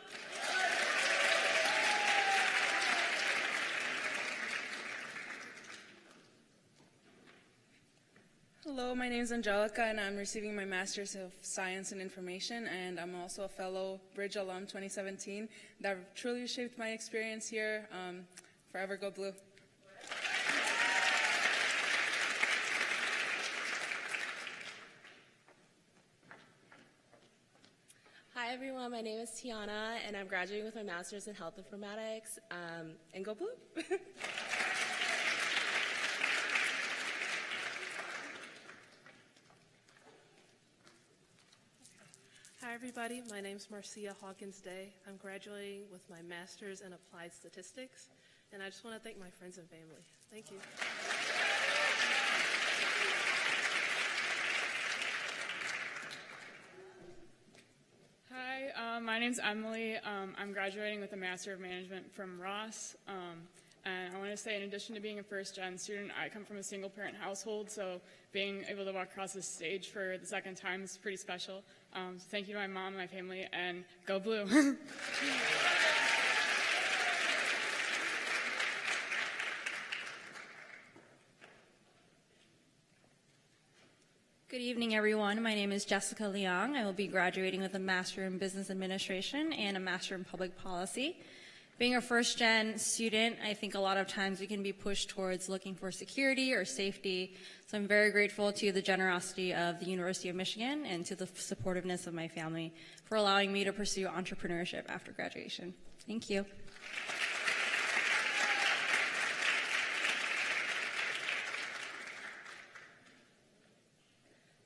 Hello, my name is Angelica, and I'm receiving my Master's of Science and Information, and I'm also a fellow Bridge alum 2017 that truly shaped my experience here. Forever go Blue. Hi everyone, my name is Tiana, and I'm graduating with my Master's in Health Informatics, and go Blue. Hi everybody, my name is Marcia Hawkins Day. I'm graduating with my Master's in Applied Statistics, and I just want to thank my friends and family. Thank you. Hi, my name's Emily. I'm graduating with a Master of Management from Ross. And I want to say, in addition to being a first-gen student, I come from a single-parent household, so being able to walk across the stage for the second time is pretty special. So thank you to my mom and my family, and go Blue. Good evening, everyone. My name is Jessica Liang. I will be graduating with a Master in Business Administration and a Master in Public Policy. Being a first-gen student, I think a lot of times we can be pushed towards looking for security or safety. So I'm very grateful to the generosity of the University of Michigan and to the supportiveness of my family for allowing me to pursue entrepreneurship after graduation. Thank you.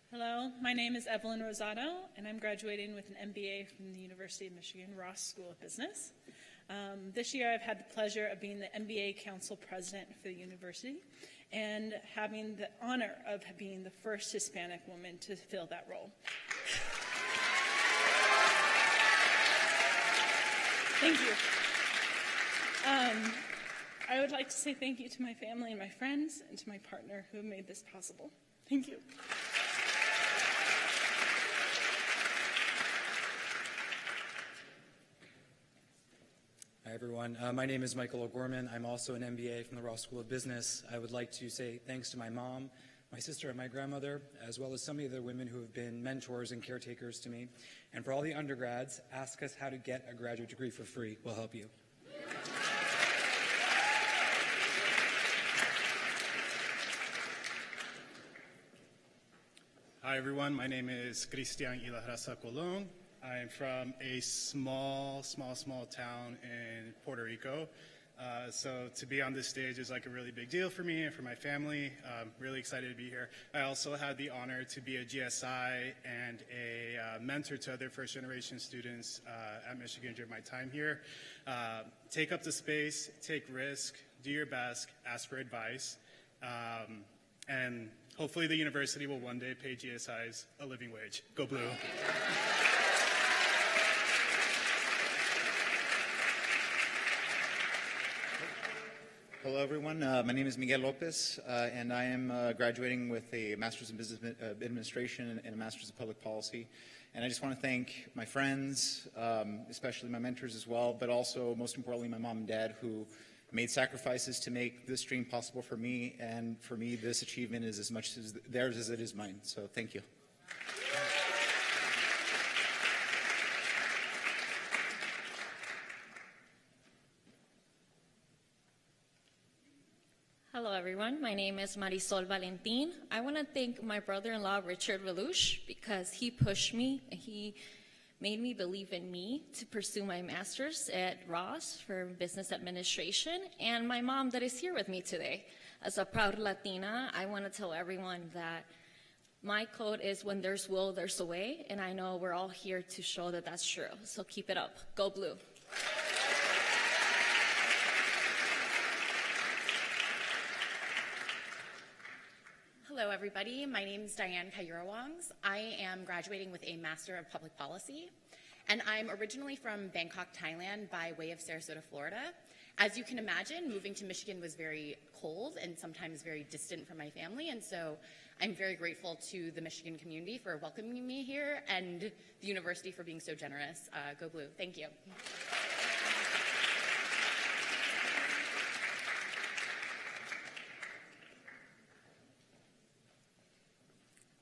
Hello, my name is Evelyn Rosado, and I'm graduating with an MBA from the University of Michigan Ross School of Business. This year I've had the pleasure of being the MBA Council President for the university and having the honor of being the first Hispanic woman to fill that role. Thank you. I would like to say thank you to my family and my friends and to my partner who have made this possible. Thank you. Hi, everyone. My name is Michael O'Gorman. I'm also an MBA from the Ross School of Business. I would like to say thanks to my mom, my sister, and my grandmother, as well as some of the other women who have been mentors and caretakers to me. And for all the undergrads, ask us how to get a graduate degree for free. We'll help you. Hi, everyone. My name is Cristian Ilahrasa Colon. I am from a small town in Puerto Rico. So to be on this stage is like a really big deal for me and for my family. Really excited to be here. I also had the honor to be a GSI and a mentor to other first-generation students at Michigan during my time here. Take up the space, take risk, do your best, ask for advice, and hopefully the university will one day pay GSIs a living wage. Go Blue. Hello, everyone. My name is Miguel Lopez, and I am graduating with a Master's in Business Administration and a Master's in Public Policy. And I just want to thank my friends, especially my mentors as well, but also, most importantly, my mom and dad who made sacrifices to make this dream possible for me. And for me, this achievement is as much as theirs as it is mine. So thank you. Hello, everyone. My name is Marisol Valentin. I want to thank my brother-in-law, Richard Velouche, because he pushed me and he made me believe in me to pursue my master's at Ross for business administration, and my mom that is here with me today. As a proud Latina, I want to tell everyone that my code is when there's will, there's a way, and I know we're all here to show that that's true. So keep it up. Go Blue. Hello, everybody. My name is Diane Kayurawangs. I am graduating with a Master of Public Policy, and I'm originally from Bangkok, Thailand, by way of Sarasota, Florida. As you can imagine, moving to Michigan was very cold and sometimes very distant from my family, and so I'm very grateful to the Michigan community for welcoming me here and the university for being so generous. Go Blue. Thank you.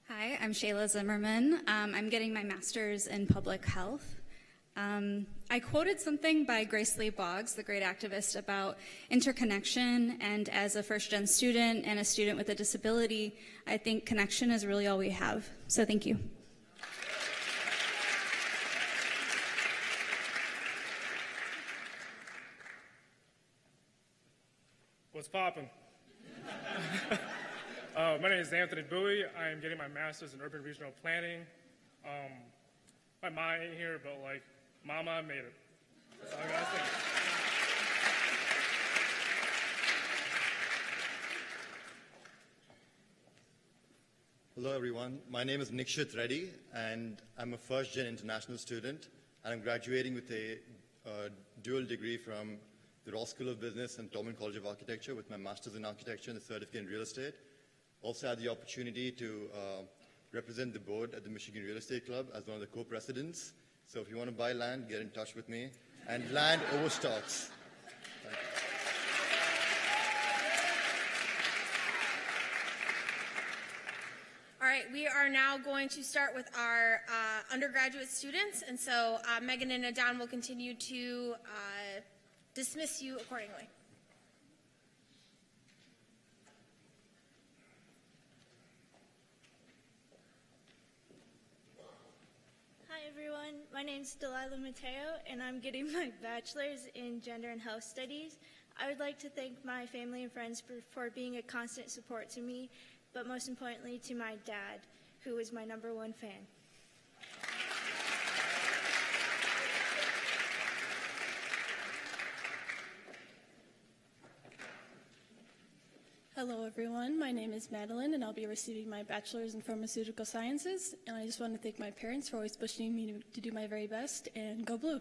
Hi, I'm Shayla Zimmerman. I'm getting my master's in public health. I quoted something by Grace Lee Boggs, the great activist, about interconnection, and as a first-gen student and a student with a disability, I think connection is really all we have. So thank you. What's poppin'? My name is Anthony Bowie. I am getting my master's in urban regional planning. My mom ain't here, but like, mama made it. That's all I gotta say. Hello, everyone. My name is Nikshit Reddy, and I'm a first-gen international student, and I'm graduating with a dual degree from the Ross School of Business and Tolman College of Architecture with my master's in architecture and a certificate in real estate. Also had the opportunity to represent the board at the Michigan Real Estate Club as one of the co-presidents. So if you want to buy land, get in touch with me. And land over stocks. Thank you. All right, we are now going to start with our undergraduate students, and so Megan and Adon will continue to dismiss you accordingly. Hi everyone, my name is Delilah Mateo and I'm getting my bachelor's in Gender and Health Studies. I would like to thank my family and friends for being a constant support to me, but most importantly to my dad, who is my #1 fan. Hello everyone, my name is Madeline and I'll be receiving my bachelor's in pharmaceutical sciences, and I just want to thank my parents for always pushing me to do my very best, and go Blue.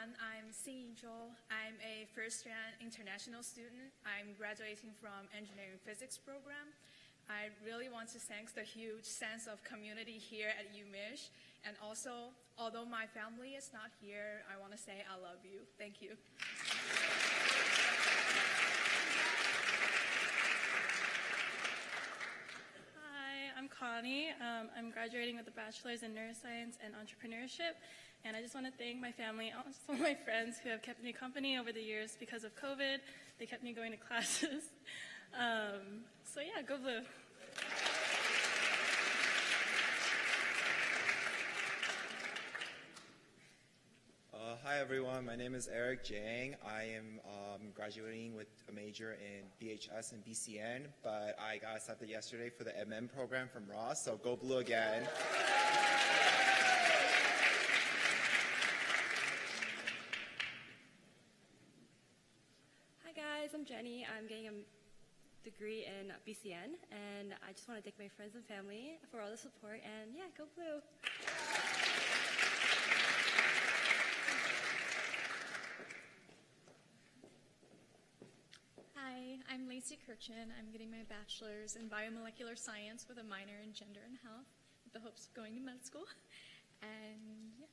everyone. I'm Singing Joel. I'm a first-gen international student. I'm graduating from engineering physics program. I really want to thank the huge sense of community here at UMich. And also, although my family is not here, I want to say I love you. Thank you. I'm Connie. I'm graduating with a bachelor's in neuroscience and entrepreneurship. And I just want to thank my family, also my friends who have kept me company over the years because of COVID. They kept me going to classes. So yeah, go blue. Hi everyone, my name is Eric Jang. I am graduating with a major in BHS and BCN, but I got accepted yesterday for the MM program from Ross, so go blue again. Hi guys, I'm Jenny. I'm getting a degree in BCN, and I just want to thank my friends and family for all the support, and yeah, go blue. Hi, I'm Lacey Kirchin. I'm getting my bachelor's in biomolecular science with a minor in gender and health with the hopes of going to med school. And yeah.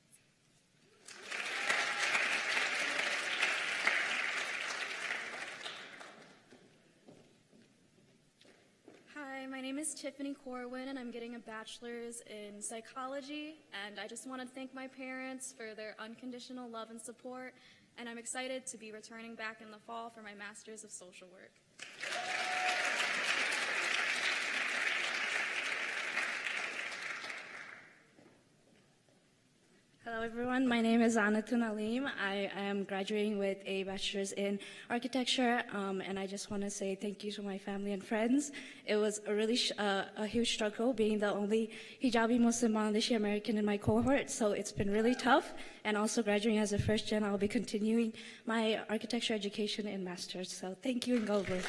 Hi, my name is Tiffany Corwin, and I'm getting a bachelor's in psychology. And I just want to thank my parents for their unconditional love and support. And I'm excited to be returning back in the fall for my master's of social work. Hello everyone, my name is Anatun Alim. I am graduating with a bachelor's in architecture, and I just want to say thank you to my family and friends. It was a really a huge struggle being the only hijabi Muslim Bangladeshi American in my cohort, so it's been really tough. And also graduating as a first gen, I'll be continuing my architecture education in master's. So thank you and go blue.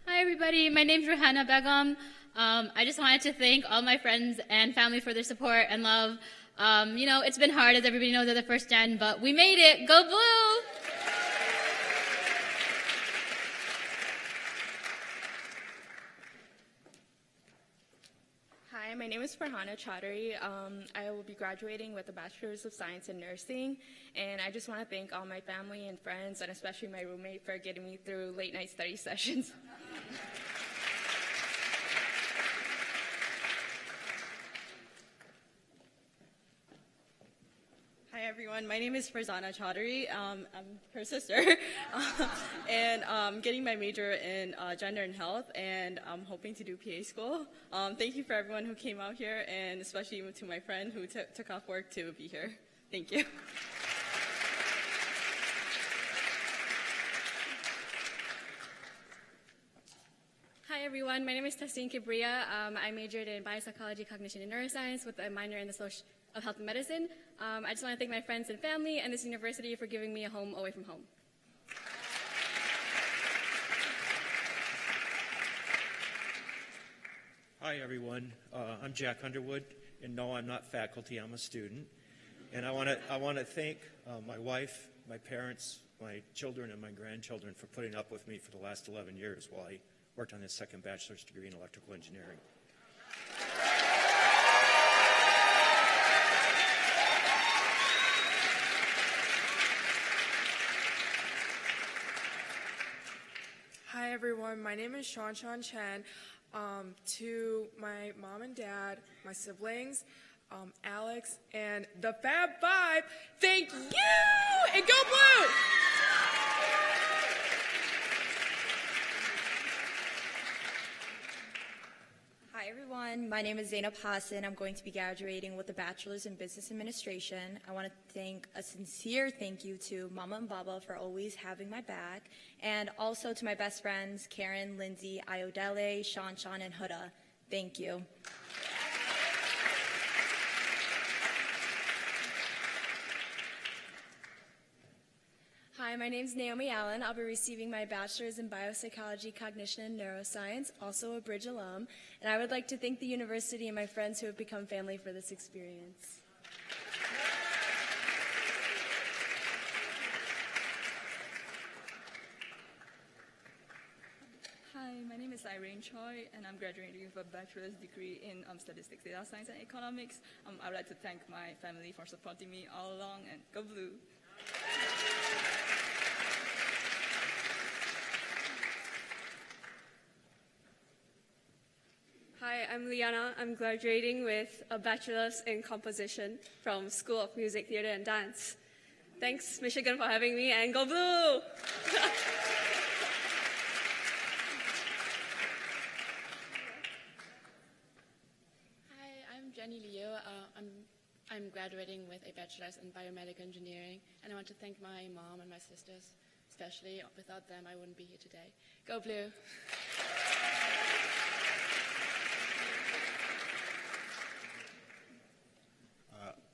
Hi everybody, my name's Rohana Begum. I just wanted to thank all my friends and family for their support and love. You know, it's been hard, as everybody knows, they're the first gen, but we made it. Go blue! Hi, my name is Farhana Chaudhary. I will be graduating with a Bachelor's of Science in Nursing, and I just want to thank all my family and friends, and especially my roommate for getting me through late night study sessions. Hi everyone, my name is Farzana Chaudhary. I'm her sister, and I'm getting my major in gender and health, and I'm hoping to do PA school. Thank you for everyone who came out here, and especially to my friend who took off work to be here. Thank you. Hi everyone, my name is Tassin Kibria. I majored in biopsychology, cognition, and neuroscience with a minor in the social of health and medicine. I just want to thank my friends and family and this university for giving me a home away from home. Hi everyone, I'm Jack Underwood, and no, I'm not faculty, I'm a student. And I want to thank my wife, my parents, my children, and my grandchildren for putting up with me for the last 11 years while I worked on this second bachelor's degree in electrical engineering. Hi everyone, my name is Sean Chen. To my mom and dad, my siblings, Alex, and the Fab Five, thank you! And go blue! Hi everyone, my name is Zainab Hassan. I'm going to be graduating with a bachelor's in business administration. I want to thank a sincere thank you to Mama and Baba for always having my back, and also to my best friends Karen, Lindsay, Iodele, Sean, and Huda. Thank you. Hi, Hi, my name is Naomi Allen. I'll be receiving my bachelor's in biopsychology, cognition, and neuroscience, also a Bridge alum. And I would like to thank the university and my friends who have become family for this experience. Hi, my name is Irene Choi, and I'm graduating with a bachelor's degree in statistics, data science, and economics. I would like to thank my family for supporting me all along, and go blue! Hi, I'm Liana. I'm graduating with a bachelor's in composition from School of Music, Theater, and Dance. Thanks, Michigan, for having me, and go blue! Jenny Liu. I'm graduating with a bachelor's in biomedical engineering, and I want to thank my mom and my sisters, especially. Without them, I wouldn't be here today. Go blue!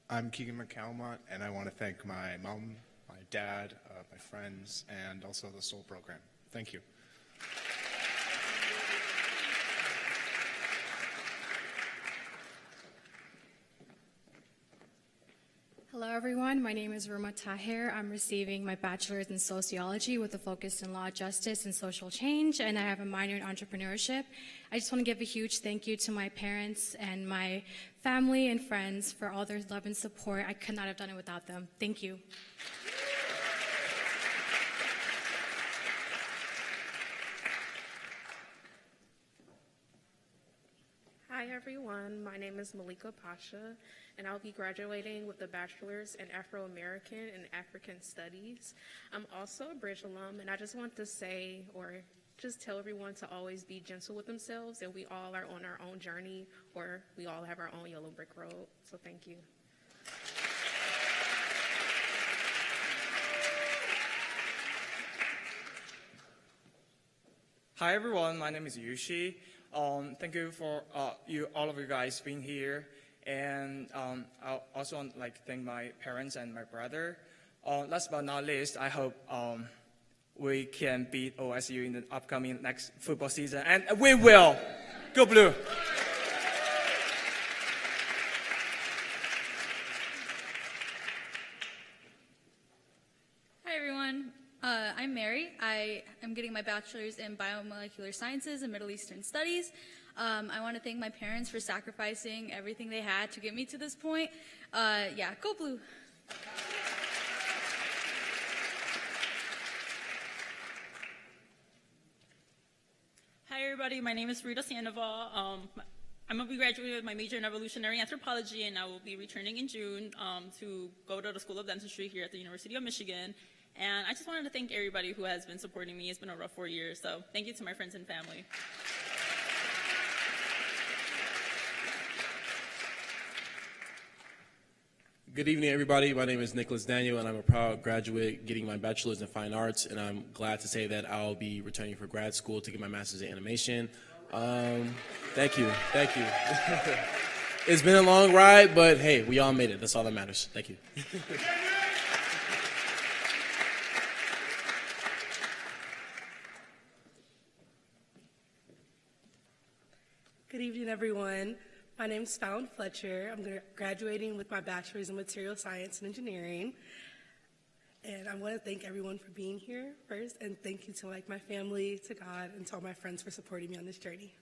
I'm Keegan McCalmont, and I want to thank my mom, my dad, my friends, and also the SOUL program. Thank you. Hello, everyone. My name is Ruma Tahir. I'm receiving my bachelor's in sociology with a focus in law, justice, and social change, and I have a minor in entrepreneurship. I just want to give a huge thank you to my parents and my family and friends for all their love and support. I could not have done it without them. Thank you. Hi everyone, my name is Malika Pasha, and I'll be graduating with a bachelor's in Afro-American and African Studies. I'm also a Bridge alum, and I just want to say, or just tell everyone to always be gentle with themselves, and we all are on our own journey, or we all have our own yellow brick road, so thank you. Hi everyone, my name is Yushi. Thank you for all of you guys being here, and I also want to thank my parents and my brother. Last but not least, I hope we can beat OSU in the upcoming next football season, and we will. Go blue! Hi everyone. I'm Mary. I am getting my bachelor's in biomolecular sciences and Middle Eastern studies. I want to thank my parents for sacrificing everything they had to get me to this point. Yeah, go blue. Hi everybody, my name is Rita Sandoval. I'm going to be graduating with my major in evolutionary anthropology, and I will be returning in June to go to the School of Dentistry here at the University of Michigan. And I just wanted to thank everybody who has been supporting me. It's been a rough 4 years, so thank you to my friends and family. Good evening, everybody. My name is Nicholas Daniel, and I'm a proud graduate getting my bachelor's in fine arts, and I'm glad to say that I'll be returning for grad school to get my master's in animation. Thank you. Thank you. It's been a long ride, but hey, we all made it. That's all that matters. Thank you. Good evening, everyone. My name is Fallon Fletcher. I'm graduating with my bachelor's in material science and engineering. And I want to thank everyone for being here first, and thank you to my family, to God, and to all my friends for supporting me on this journey.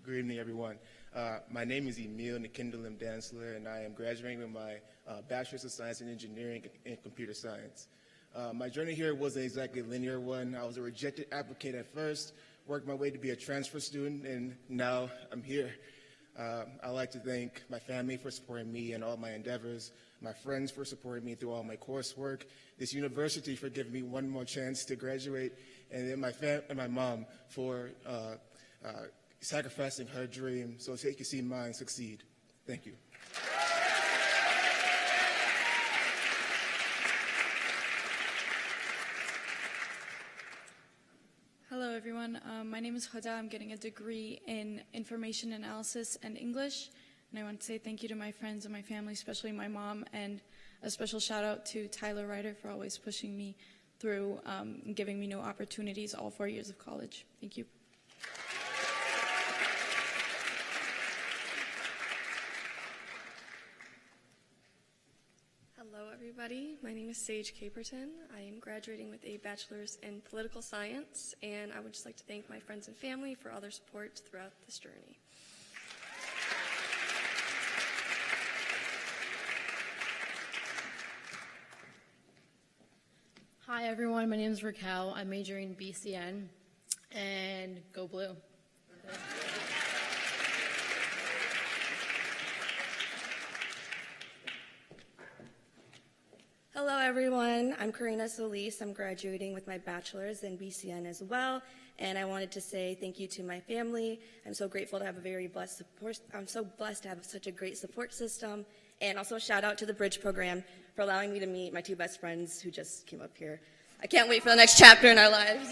Good evening, everyone. My name is Emil Nikindalim Dansler, and I am graduating with my Bachelor's of Science in Engineering and Computer Science. My journey here wasn't exactly a linear one. I was a rejected applicant at first, worked my way to be a transfer student, and now I'm here. I'd like to thank my family for supporting me in all my endeavors, my friends for supporting me through all my coursework, this university for giving me one more chance to graduate, and then my mom for sacrificing her dream so they can see mine succeed. Thank you. Hello Hello, everyone. My name is Hoda. I'm getting a degree in information analysis and English. And I want to say thank you to my friends and my family, especially my mom, and a special shout out to Tyler Ryder for always pushing me through and giving me new opportunities all 4 years of college. Thank you. Hello, everybody. My name is Sage Caperton. I am graduating with a bachelor's in political science, and I would just like to thank my friends and family for all their support throughout this journey. Hi, everyone. My name is Raquel. I'm majoring in BCN, and go blue. Hello, everyone. I'm Karina Solis. I'm graduating with my bachelor's in BCN as well, and I wanted to say thank you to my family. I'm so grateful to have a very blessed support. I'm so blessed to have such a great support system, and also a shout out to the Bridge program for allowing me to meet my two best friends who just came up here. I can't wait for the next chapter in our lives.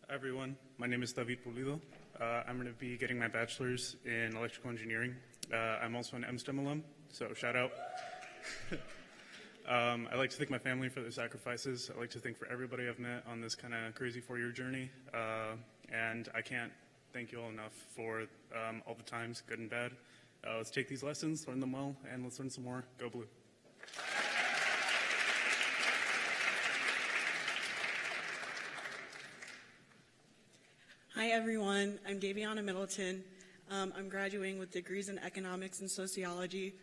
Hi, everyone. My name is David Pulido. I'm going to be getting my bachelor's in electrical engineering. I'm also an MSTEM alum, so shout out. I'd like to thank my family for their sacrifices. I'd like to thank for everybody I've met on this kind of crazy 4-year journey. And I can't thank you all enough for all the times, good and bad. Let's take these lessons, learn them well, and let's learn some more. Go Blue. Hi, everyone. I'm Daviana Middleton. I'm graduating with degrees in economics and sociology.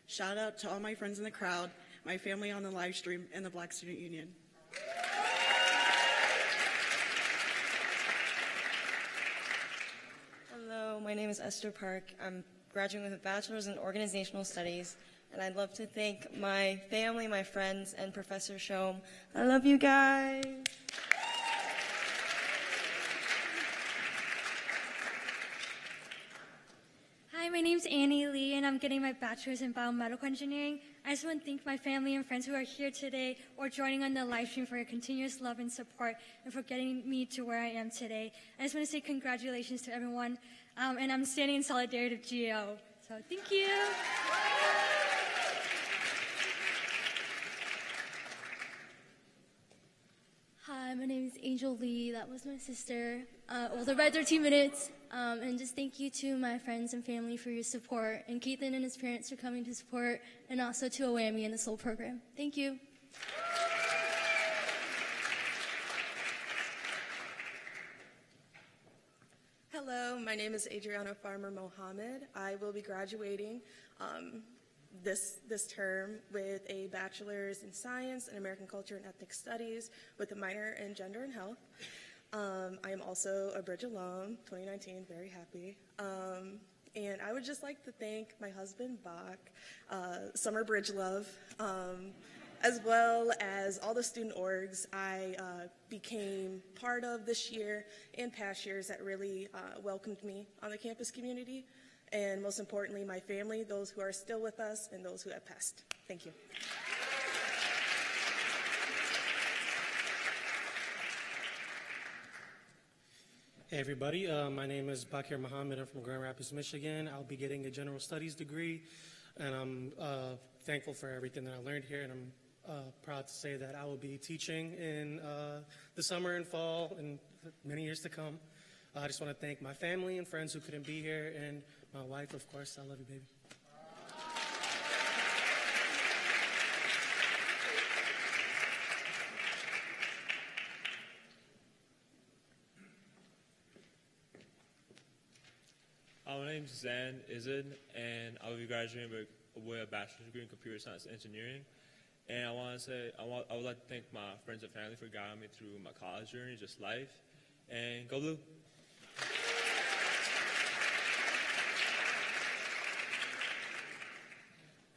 Shout out to all my friends in the crowd, my family on the live stream, and the Black Student Union. Hello, my name is Esther Park. I'm graduating with a bachelor's in organizational studies, and I'd love to thank my family, my friends, and Professor Shom. I love you guys. Hi, my name's Annie Lee, and I'm getting my bachelor's in biomedical engineering. I just want to thank my family and friends who are here today or joining on the live stream for your continuous love and support and for getting me to where I am today. I just want to say congratulations to everyone, and I'm standing in solidarity with GAO. So thank you. Hi, my name is Angel Lee. That was my sister. Well, about 13 minutes. And just thank you to my friends and family for your support, and Keithan and his parents for coming to support, and also to OAMI and the SOUL program. Thank you. Hello, my name is Adriana Farmer Mohammed. I will be graduating this term with a bachelor's in science and American culture and ethnic studies with a minor in gender and health. I am also a Bridge alum, 2019, very happy. And I would just like to thank my husband, Bach, Summer Bridge Love, as well as all the student orgs I became part of this year and past years that really welcomed me on the campus community. And most importantly, my family, those who are still with us and those who have passed. Thank you. Hey everybody, my name is Bakir Muhammad. I'm from Grand Rapids, Michigan. I'll be getting a general studies degree, and I'm thankful for everything that I learned here, and I'm proud to say that I will be teaching in the summer and fall and many years to come. I just want to thank my family and friends who couldn't be here, and my wife, of course. I love you, baby. My name is Zan Izid, and I will be graduating with a bachelor's degree in computer science and engineering. And I want to say, I would like to thank my friends and family for guiding me through my college journey, just life. And go Blue.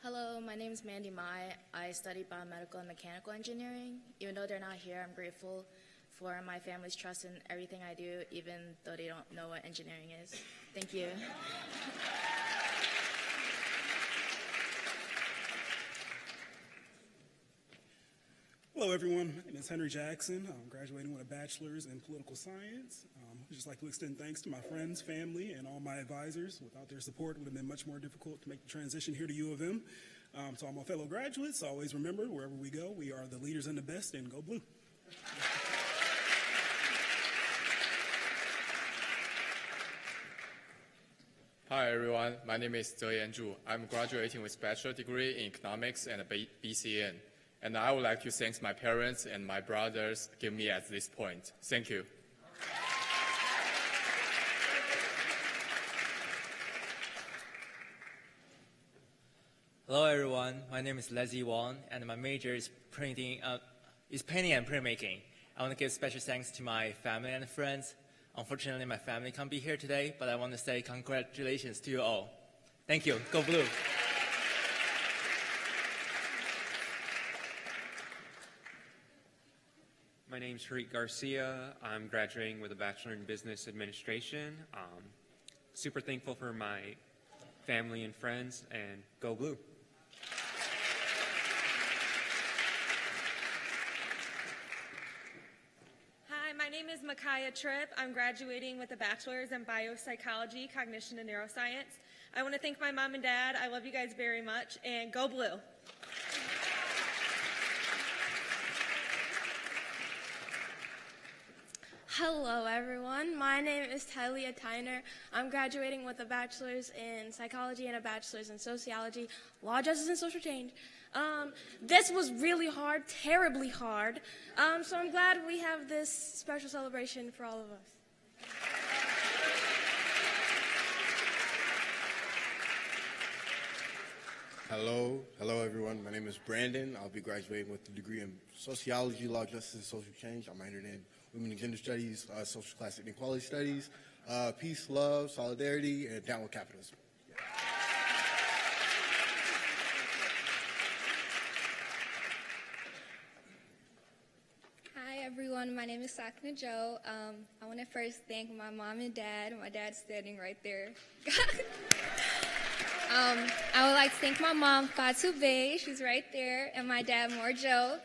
Hello, my name is Mandy Mai. I study biomedical and mechanical engineering. Even though they're not here, I'm grateful for my family's trust in everything I do, even though they don't know what engineering is. Thank you. Hello, everyone. My name is Henry Jackson. I'm graduating with a bachelor's in political science. I'd just like to extend thanks to my friends, family, and all my advisors. Without their support, it would have been much more difficult to make the transition here to U of M. To all my fellow graduates, always remember, wherever we go, we are the leaders and the best, and go blue. Hi everyone, my name is Zeyan Zhu. I'm graduating with bachelor degree in economics and BCN. And I would like to thank my parents and my brothers giving me at this point. Thank you. Hello everyone, my name is Leslie Wong and my major is painting and printmaking. I want to give special thanks to my family and friends. Unfortunately, my family can't be here today, but I want to say congratulations to you all. Thank you. Go Blue. My name is Harit Garcia. I'm graduating with a Bachelor in Business Administration. Super thankful for my family and friends, and go Blue. Hi, my name is Micaiah Tripp. I'm graduating with a bachelor's in biopsychology, cognition, and neuroscience. I want to thank my mom and dad. I love you guys very much, and go Blue. Hello, everyone. My name is Talia Tyner. I'm graduating with a bachelor's in psychology and a bachelor's in sociology, law, justice, and social change. This was really hard, terribly hard. So I'm glad we have this special celebration for all of us. Hello everyone. My name is Brandon. I'll be graduating with a degree in sociology, law, justice, and social change. I'm minored in women and gender studies, social class and equality studies, peace, love, solidarity, and downward capitalism. Hi everyone, my name is Sakna Joe. I want to first thank my mom and dad. My dad's standing right there. I would like to thank my mom, Fatu Bey, she's right there, and my dad, Morjo.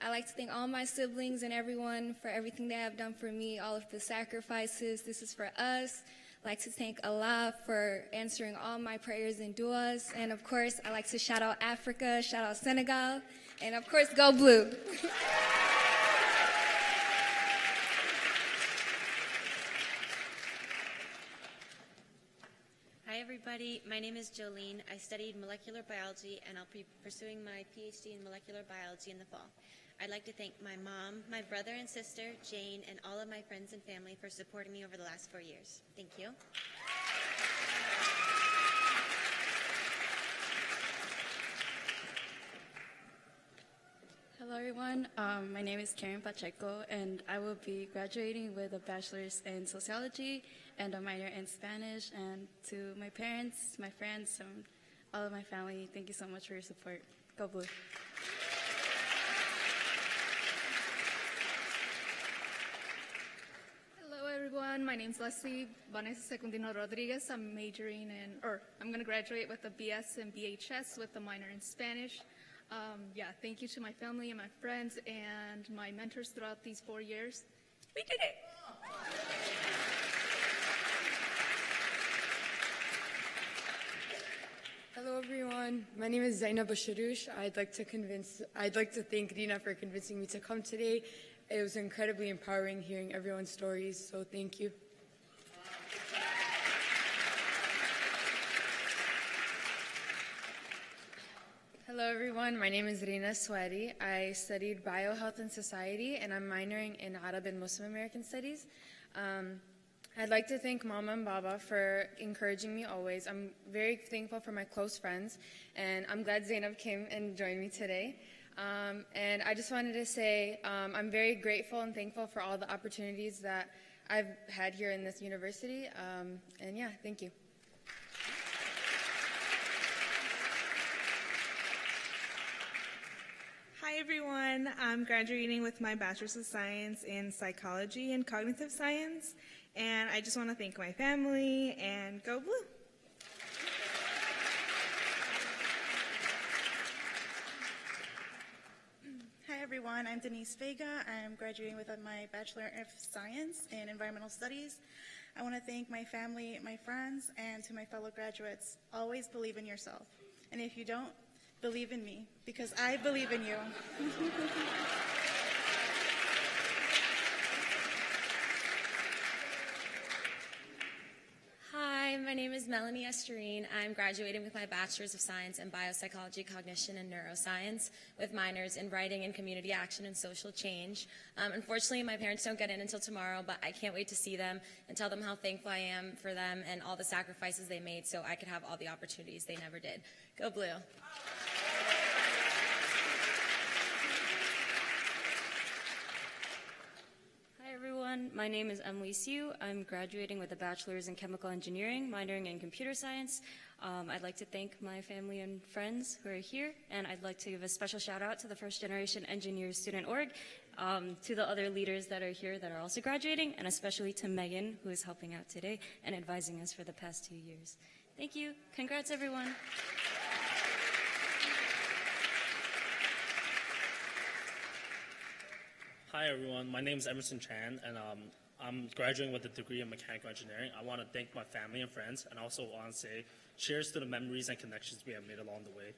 I'd like to thank all my siblings and everyone for everything they have done for me, all of the sacrifices. This is for us. I'd like to thank Allah for answering all my prayers and du'as. And of course, I'd like to shout out Africa, shout out Senegal, and of course, go Blue. Hi everybody, my name is Jolene. I studied molecular biology and I'll be pursuing my PhD in molecular biology in the fall. I'd like to thank my mom, my brother and sister, Jane, and all of my friends and family for supporting me over the last 4 years. Thank you. Hello everyone, my name is Karen Pacheco and I will be graduating with a bachelor's in sociology and a minor in Spanish. And to my parents, my friends, and all of my family, thank you so much for your support. Go Blue. Hello everyone, my name is Leslie Vanessa Secundino Rodriguez. I'm I'm going to graduate with a BS in BHS with a minor in Spanish. Thank you to my family and my friends and my mentors throughout these 4 years. We did it! Hello everyone, my name is Zainab Basharush. I'd like to thank Rina for convincing me to come today. It was incredibly empowering hearing everyone's stories, so thank you. Hello everyone, my name is Rina Swari. I studied Biohealth and Society and I'm minoring in Arab and Muslim American Studies. I'd like to thank Mama and Baba for encouraging me always. I'm very thankful for my close friends and I'm glad Zainab came and joined me today. And I just wanted to say I'm very grateful and thankful for all the opportunities that I've had here in this university. Thank you. Hi everyone, I'm graduating with my Bachelor's of Science in Psychology and Cognitive Science, and I just want to thank my family and go Blue. Hi everyone. I'm Denise Vega. I'm graduating with my Bachelor of Science in Environmental Studies. I want to thank my family, my friends, and to my fellow graduates. Always believe in yourself. And if you don't, believe in me, because I believe in you. Hi, my name is Melanie Esterine. I'm graduating with my Bachelor's of Science in Biopsychology, Cognition, and Neuroscience with minors in Writing and Community Action and Social Change. Unfortunately, my parents don't get in until tomorrow, but I can't wait to see them and tell them how thankful I am for them and all the sacrifices they made so I could have all the opportunities they never did. Go Blue. Hi everyone, my name is Emily Siu. I'm graduating with a bachelor's in chemical engineering, minoring in computer science. I'd like to thank my family and friends who are here, and I'd like to give a special shout out to the First Generation Engineers Student Org, to the other leaders that are here that are also graduating, and especially to Megan, who is helping out today and advising us for the past 2 years. Thank you. Congrats everyone. Hi everyone, my name is Emerson Chan, and I'm graduating with a degree in mechanical engineering. I want to thank my family and friends, and also want to say cheers to the memories and connections we have made along the way.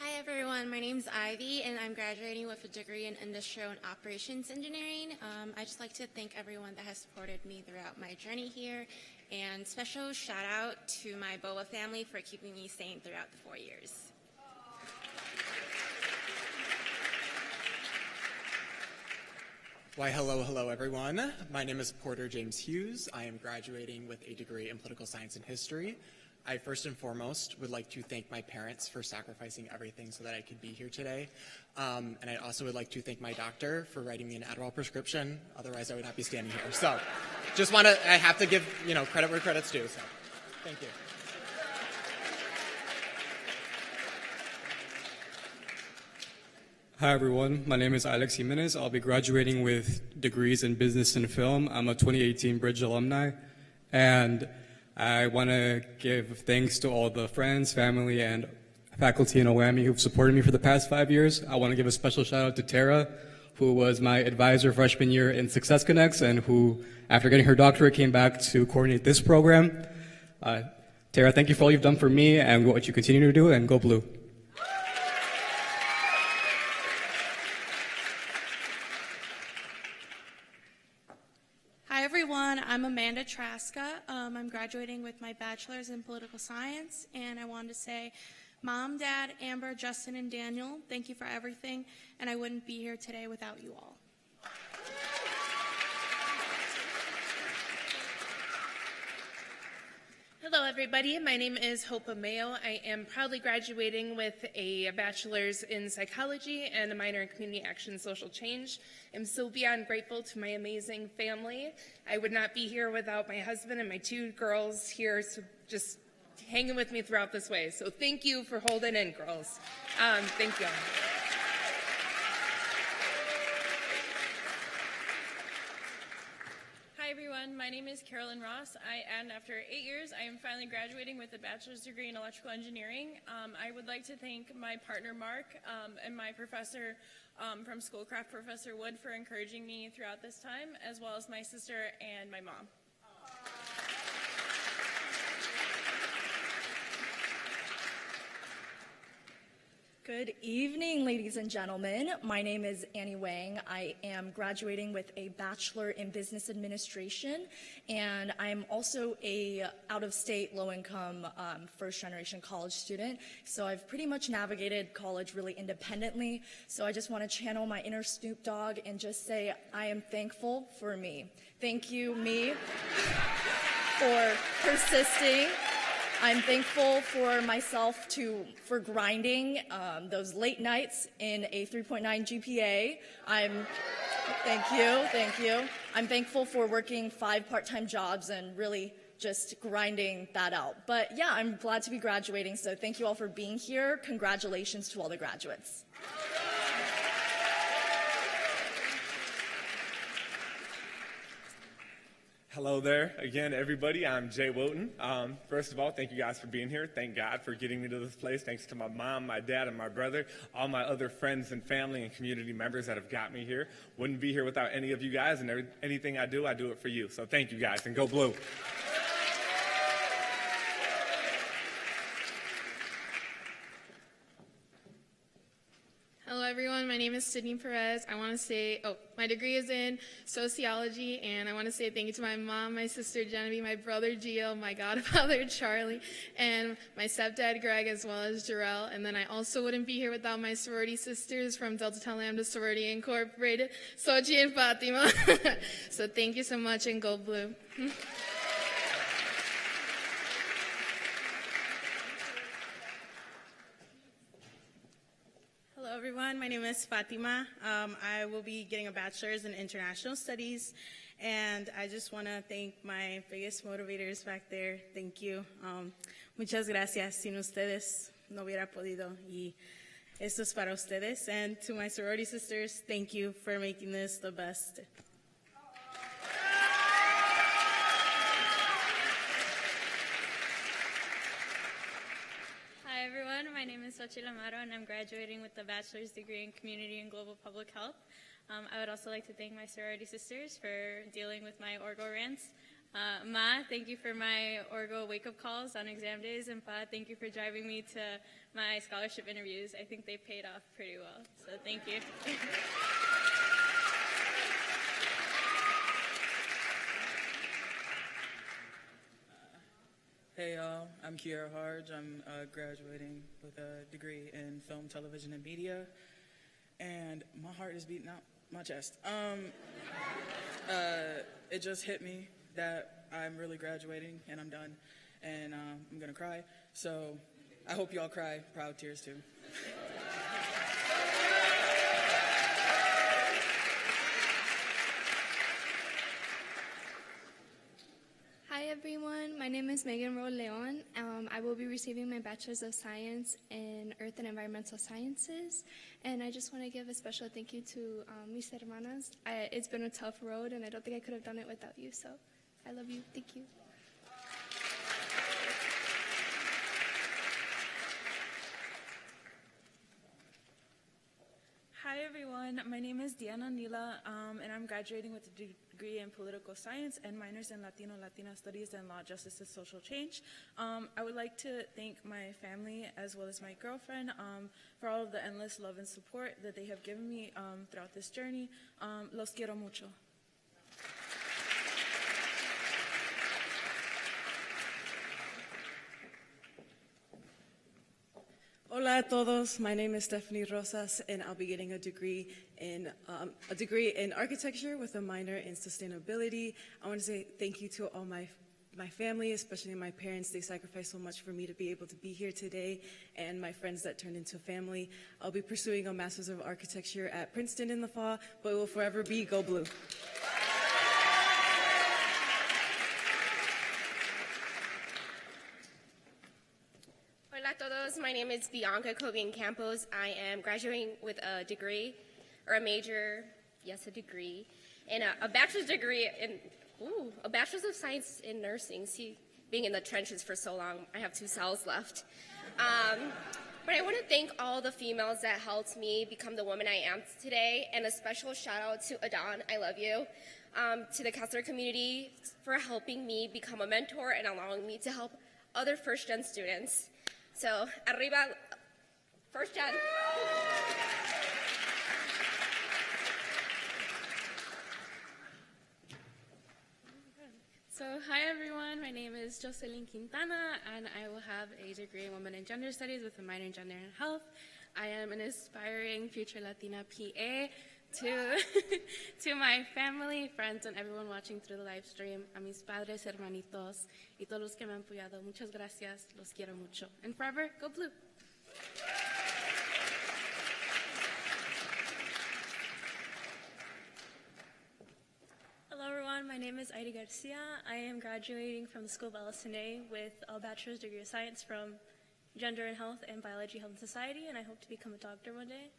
Hi everyone, my name is Ivy, and I'm graduating with a degree in Industrial and Operations Engineering. I'd just like to thank everyone that has supported me throughout my journey here, and special shout out to my BOA family for keeping me sane throughout the 4 years. Why, hello everyone. My name is Porter James Hughes. I am graduating with a degree in political science and history. I first and foremost would like to thank my parents for sacrificing everything so that I could be here today. And I also would like to thank my doctor for writing me an Adderall prescription. Otherwise, I would not be standing here. So I have to give, credit where credit's due. So thank you. Hi everyone, my name is Alex Jimenez. I'll be graduating with degrees in business and film. I'm a 2018 Bridge alumni, and I want to give thanks to all the friends, family, and faculty in OAMI who've supported me for the past 5 years. I want to give a special shout out to Tara, who was my advisor freshman year in Success Connects, and who, after getting her doctorate, came back to coordinate this program. Tara, thank you for all you've done for me and what you continue to do, and go Blue. Hi everyone, I'm Amanda Traska. I'm graduating with my bachelor's in political science, and I wanted to say, Mom, Dad, Amber, Justin, and Daniel, thank you for everything, and I wouldn't be here today without you all. Hello everybody, my name is Hope Mayo. I am proudly graduating with a bachelor's in psychology and a minor in community action and social change. I'm so beyond grateful to my amazing family. I would not be here without my husband and my 2 girls here, so just hanging with me throughout this way. So thank you for holding in, girls. Thank you. Hi everyone, my name is Carolyn Ross, and after 8 years, I am finally graduating with a bachelor's degree in electrical engineering. I would like to thank my partner Mark and my professor from Schoolcraft, Professor Wood, for encouraging me throughout this time, as well as my sister and my mom. Good evening, ladies and gentlemen. My name is Annie Wang. I am graduating with a Bachelor in Business Administration, and I'm also a out-of-state, low-income, first-generation college student. So I've pretty much navigated college really independently. So I just want to channel my inner Snoop Dogg and just say I am thankful for me. Thank you, me, for persisting. I'm thankful for myself for grinding those late nights in a 3.9 GPA. Thank you. I'm thankful for working 5 part-time jobs and really just grinding that out. But yeah, I'm glad to be graduating, so thank you all for being here. Congratulations to all the graduates. Hello there again, everybody. I'm Jay Woten. First of all, thank you guys for being here. Thank God for getting me to this place. Thanks to my mom, my dad, and my brother, all my other friends and family and community members that have got me here. Wouldn't be here without any of you guys, and anything I do it for you. So thank you guys, and go Blue. Hello, everyone. My name is Sydney Perez. I want to say, my degree is in sociology, and I want to say thank you to my mom, my sister Genevieve, my brother Gio, my godfather Charlie, and my stepdad Greg, as well as Jarrell. And then I also wouldn't be here without my sorority sisters from Delta Tau Lambda Sorority Incorporated, Sochi and Fatima. So thank you so much, and go Blue. Hello, everyone. My name is Fatima. I will be getting a bachelor's in international studies, and I just want to thank my biggest motivators back there. Thank you. Muchas gracias. Sin ustedes no hubiera podido, y esto es para ustedes. And to my sorority sisters, thank you for making this the best. Hi everyone, my name is Xochitl Amaro and I'm graduating with a bachelor's degree in community and global public health. I would also like to thank my sorority sisters for dealing with my orgo rants. Ma, thank you for my orgo wake-up calls on exam days, and Pa, thank you for driving me to my scholarship interviews. I think they paid off pretty well, so thank you. Hey y'all, I'm Kiara Harge. I'm graduating with a degree in film, television, and media, and my heart is beating out my chest. It just hit me that I'm really graduating and I'm done, and I'm gonna cry, so I hope y'all cry proud tears too. Hi everyone, my name is Megan Ro Leon. I will be receiving my Bachelor's of Science in Earth and Environmental Sciences, and I just want to give a special thank you to mis hermanas. It's been a tough road, and I don't think I could have done it without you, so I love you. Thank you. Hi everyone, my name is Diana Nila, and I'm graduating with a degree in political science and minors in Latina studies and law, justice, and social change. I would like to thank my family as well as my girlfriend for all of the endless love and support that they have given me throughout this journey. Los quiero mucho. Hola a todos. My name is Stephanie Rosas, and I'll be getting a degree in architecture with a minor in sustainability. I want to say thank you to all my family, especially my parents. They sacrificed so much for me to be able to be here today, and my friends that turned into family. I'll be pursuing a Master's of Architecture at Princeton in the fall, but it will forever be Go Blue. Hola a todos. My name is Bianca Cobian Campos. I am graduating with a degree, or a major, yes, a degree, and a bachelor's degree in, a bachelor's of science in nursing. See, being in the trenches for so long, I have 2 cells left. But I want to thank all the females that helped me become the woman I am today, and a special shout out to Adon, I love you, to the Kessler community for helping me become a mentor and allowing me to help other first-gen students. So, arriba, first gen. So, hi everyone, my name is Jocelyn Quintana, and I will have a degree in Women and Gender Studies with a minor in Gender and Health. I am an aspiring future Latina PA. To my family, friends, and everyone watching through the live stream, a mis padres, hermanitos, y todos los que me han apoyado, muchas gracias, los quiero mucho. And forever, go Blue. Hello everyone, my name is Aida Garcia. I am graduating from the School of LSNA with a bachelor's degree of science from Gender and Health and Biology, Health, and Society, and I hope to become a doctor one day.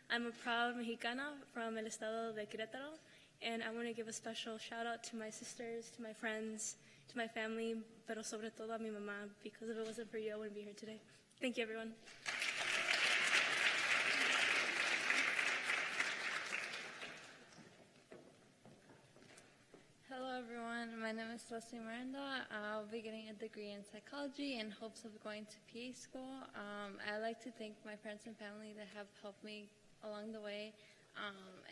I'm a proud Mexicana from el estado de Querétaro, And I want to give a special shout out to my sisters, to my friends, to my family, pero sobre todo a mi mamá, because if it wasn't for you, I wouldn't be here today. Thank you, everyone. Hello everyone, my name is Leslie Miranda. I'll be getting a degree in psychology in hopes of going to PA school. I'd like to thank my friends and family that have helped me along the way.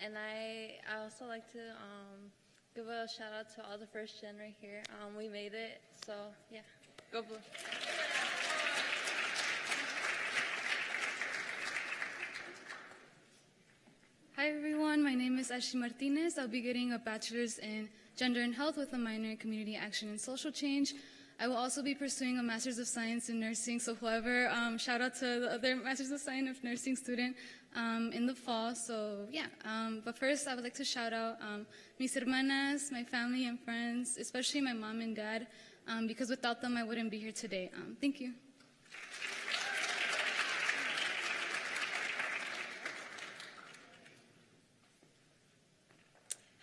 And I also like to give a shout out to all the first gen right here. We made it, so yeah, go Blue. Hi everyone, my name is Ashley Martinez. I'll be getting a bachelor's in Gender and Health with a minor in Community Action and Social Change. I will also be pursuing a Master's of Science in Nursing, so whoever, shout out to the other Master's of Science of Nursing student in the fall, so yeah. But first, I would like to shout out mis hermanas, my family and friends, especially my mom and dad, because without them, I wouldn't be here today. Thank you.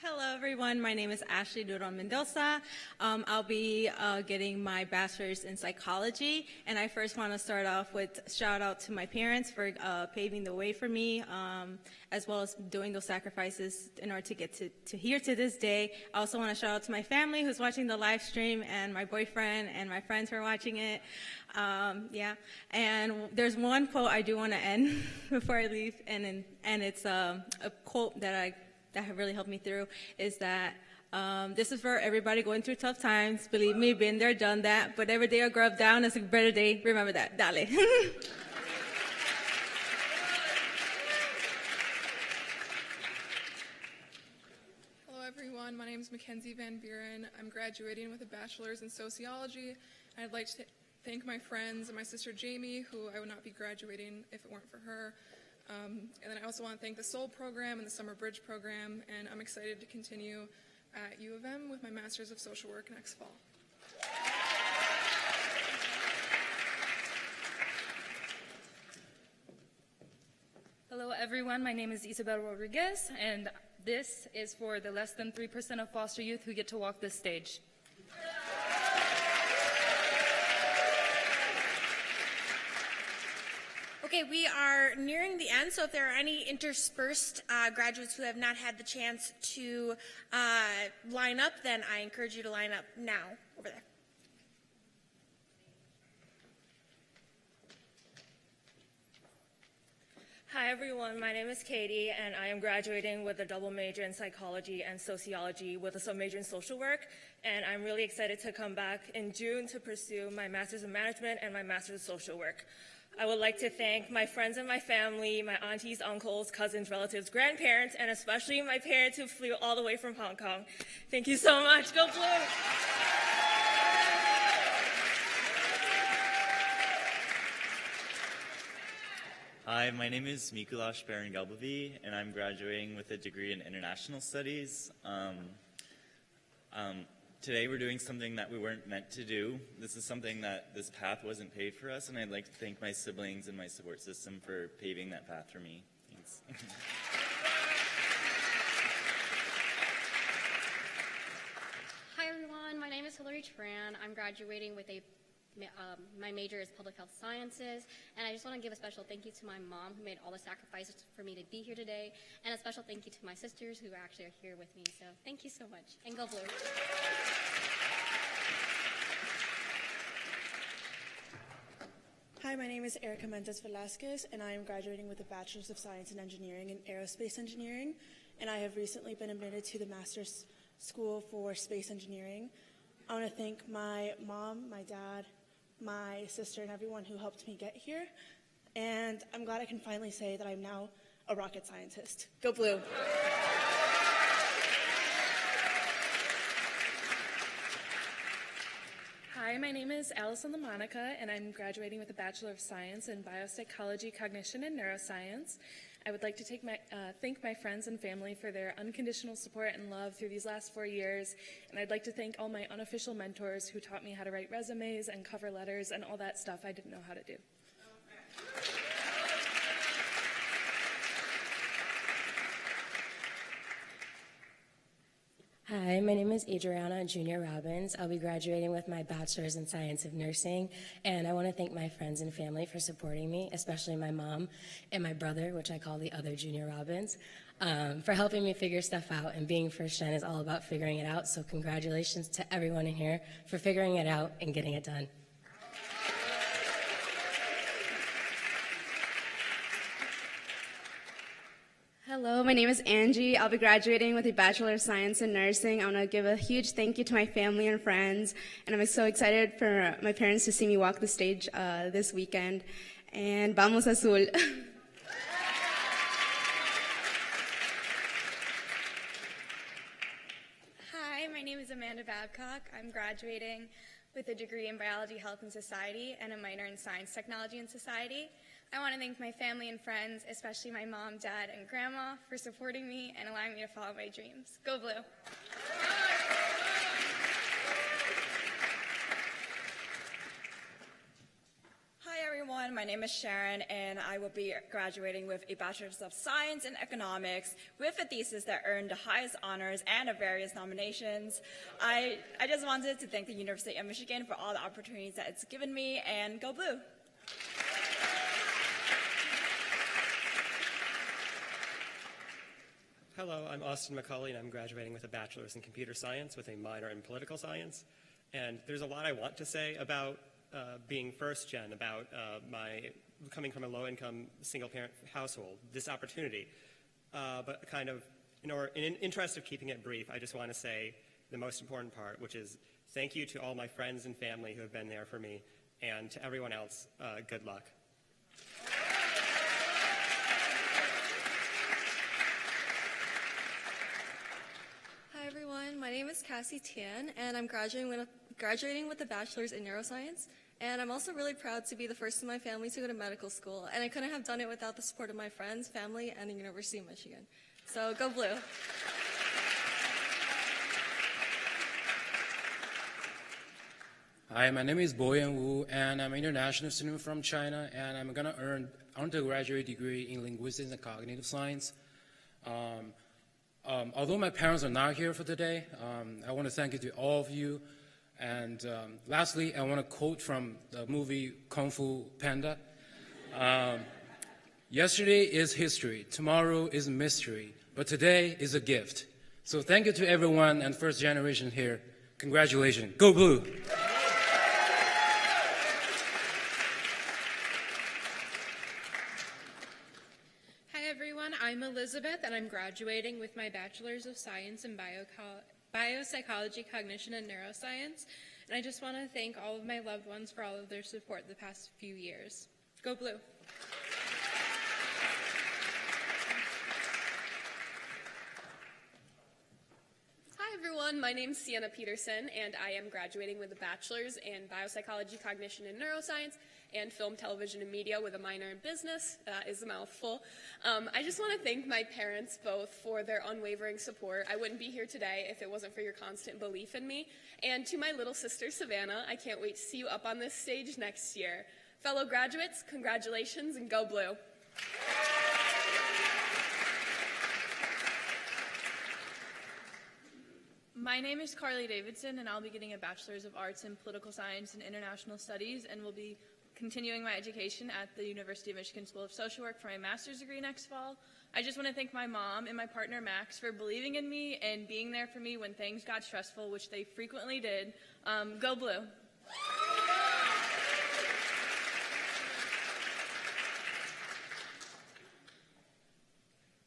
Hello, everyone. My name is Ashley Duron Mendoza. I'll be getting my bachelor's in psychology, and I first want to start off with shout out to my parents for paving the way for me, as well as doing those sacrifices in order to get to here to this day. I also want to shout out to my family who's watching the live stream, and my boyfriend and my friends who are watching it. Yeah, and there's one quote I do want to end before I leave, and it's a quote that really helped me through, is that this is for everybody going through tough times. Believe me, been there, done that. But every day I grow up down is a better day. Remember that. Dale. Hello, everyone. My name is Mackenzie Van Buren. I'm graduating with a bachelor's in sociology. I'd like to thank my friends and my sister Jamie, who I would not be graduating if it weren't for her. And then I also want to thank the SOUL program and the Summer Bridge program, and I'm excited to continue at U of M with my Master's of Social Work next fall. Hello everyone, my name is Isabel Rodriguez, and this is for the less than 3% of foster youth who get to walk this stage. Okay, we are nearing the end, so if there are any interspersed graduates who have not had the chance to line up, then I encourage you to line up now over there. Hi everyone, my name is Katie, and I am graduating with a double major in psychology and sociology with a sub-major in social work, and I'm really excited to come back in June to pursue my Master's in Management and my Master's in Social Work. I would like to thank my friends and my family, my aunties, uncles, cousins, relatives, grandparents, and especially my parents who flew all the way from Hong Kong. Thank you so much. Go Blue! Hi, my name is Mikulash Baron-Galbavi, and I'm graduating with a degree in International Studies. Today we're doing something that we weren't meant to do. This is something that this path wasn't paved for us, and I'd like to thank my siblings and my support system for paving that path for me. Thanks. Hi everyone, my name is Hillary Tran. I'm graduating with my major is Public Health Sciences, and I just want to give a special thank you to my mom who made all the sacrifices for me to be here today, and a special thank you to my sisters who actually are here with me. So thank you so much, and go Blue. Hi, my name is Erica Mendez Velasquez, and I am graduating with a Bachelor's of Science in Engineering in Aerospace Engineering, and I have recently been admitted to the Master's School for Space Engineering. I want to thank my mom, my dad, my sister, and everyone who helped me get here, and I'm glad I can finally say that I'm now a rocket scientist. Go Blue! Hi, my name is Allison LaMonica, and I'm graduating with a Bachelor of Science in Biopsychology, Cognition, and Neuroscience. I would like to thank my friends and family for their unconditional support and love through these last 4 years, and I'd like to thank all my unofficial mentors who taught me how to write resumes and cover letters and all that stuff I didn't know how to do. Hi, my name is Adriana Junior Robbins. I'll be graduating with my Bachelor's in Science of Nursing, and I want to thank my friends and family for supporting me, especially my mom and my brother, which I call the other Junior Robbins, for helping me figure stuff out. And being first gen is all about figuring it out, so congratulations to everyone in here for figuring it out and getting it done. Hello, my name is Angie. I'll be graduating with a Bachelor of Science in Nursing. I want to give a huge thank you to my family and friends, and I'm so excited for my parents to see me walk the stage this weekend. And vamos azul. Hi, my name is Amanda Babcock. I'm graduating with a degree in Biology, Health, and Society and a minor in Science, Technology, and Society. I want to thank my family and friends, especially my mom, dad, and grandma, for supporting me and allowing me to follow my dreams. Go Blue! Hi everyone, my name is Sharon and I will be graduating with a Bachelor's of Science in Economics with a thesis that earned the highest honors and of various nominations. I just wanted to thank the University of Michigan for all the opportunities that it's given me, and go Blue! Hello, I'm Austin McCulley, and I'm graduating with a Bachelor's in Computer Science with a minor in Political Science. And there's a lot I want to say about being first gen, about my coming from a low-income single-parent household, this opportunity. But kind of, in interest of keeping it brief, I just want to say the most important part, which is thank you to all my friends and family who have been there for me, and to everyone else, good luck. Hi everyone, my name is Cassie Tian, and I'm graduating with a Bachelor's in Neuroscience. And I'm also really proud to be the first in my family to go to medical school, and I couldn't have done it without the support of my friends, family, and the University of Michigan. So go Blue! Hi, my name is Boyan Wu, and I'm an international student from China, and I'm going to earn undergraduate degree in linguistics and cognitive science. Although my parents are not here for today, I want to thank you to all of you. And lastly, I want to quote from the movie Kung Fu Panda. Yesterday is history, tomorrow is mystery, but today is a gift. So thank you to everyone and first generation here. Congratulations. Go Blue! Hi everyone, I'm Elizabeth and I'm graduating with my Bachelor's of Science in Biopsychology, Cognition, and Neuroscience. And I just want to thank all of my loved ones for all of their support the past few years. Go Blue! Hi everyone, my name is Sienna Peterson and I am graduating with a Bachelor's in Biopsychology, Cognition, and Neuroscience and Film, Television, and Media with a minor in Business. That is a mouthful. I just want to thank my parents both for their unwavering support. I wouldn't be here today if it wasn't for your constant belief in me. And to my little sister, Savannah, I can't wait to see you up on this stage next year. Fellow graduates, congratulations and go Blue! My name is Carly Davidson, and I'll be getting a Bachelor's of Arts in Political Science and International Studies, and will be continuing my education at the University of Michigan School of Social Work for my master's degree next fall. I just want to thank my mom and my partner Max for believing in me and being there for me when things got stressful, which they frequently did. Go Blue!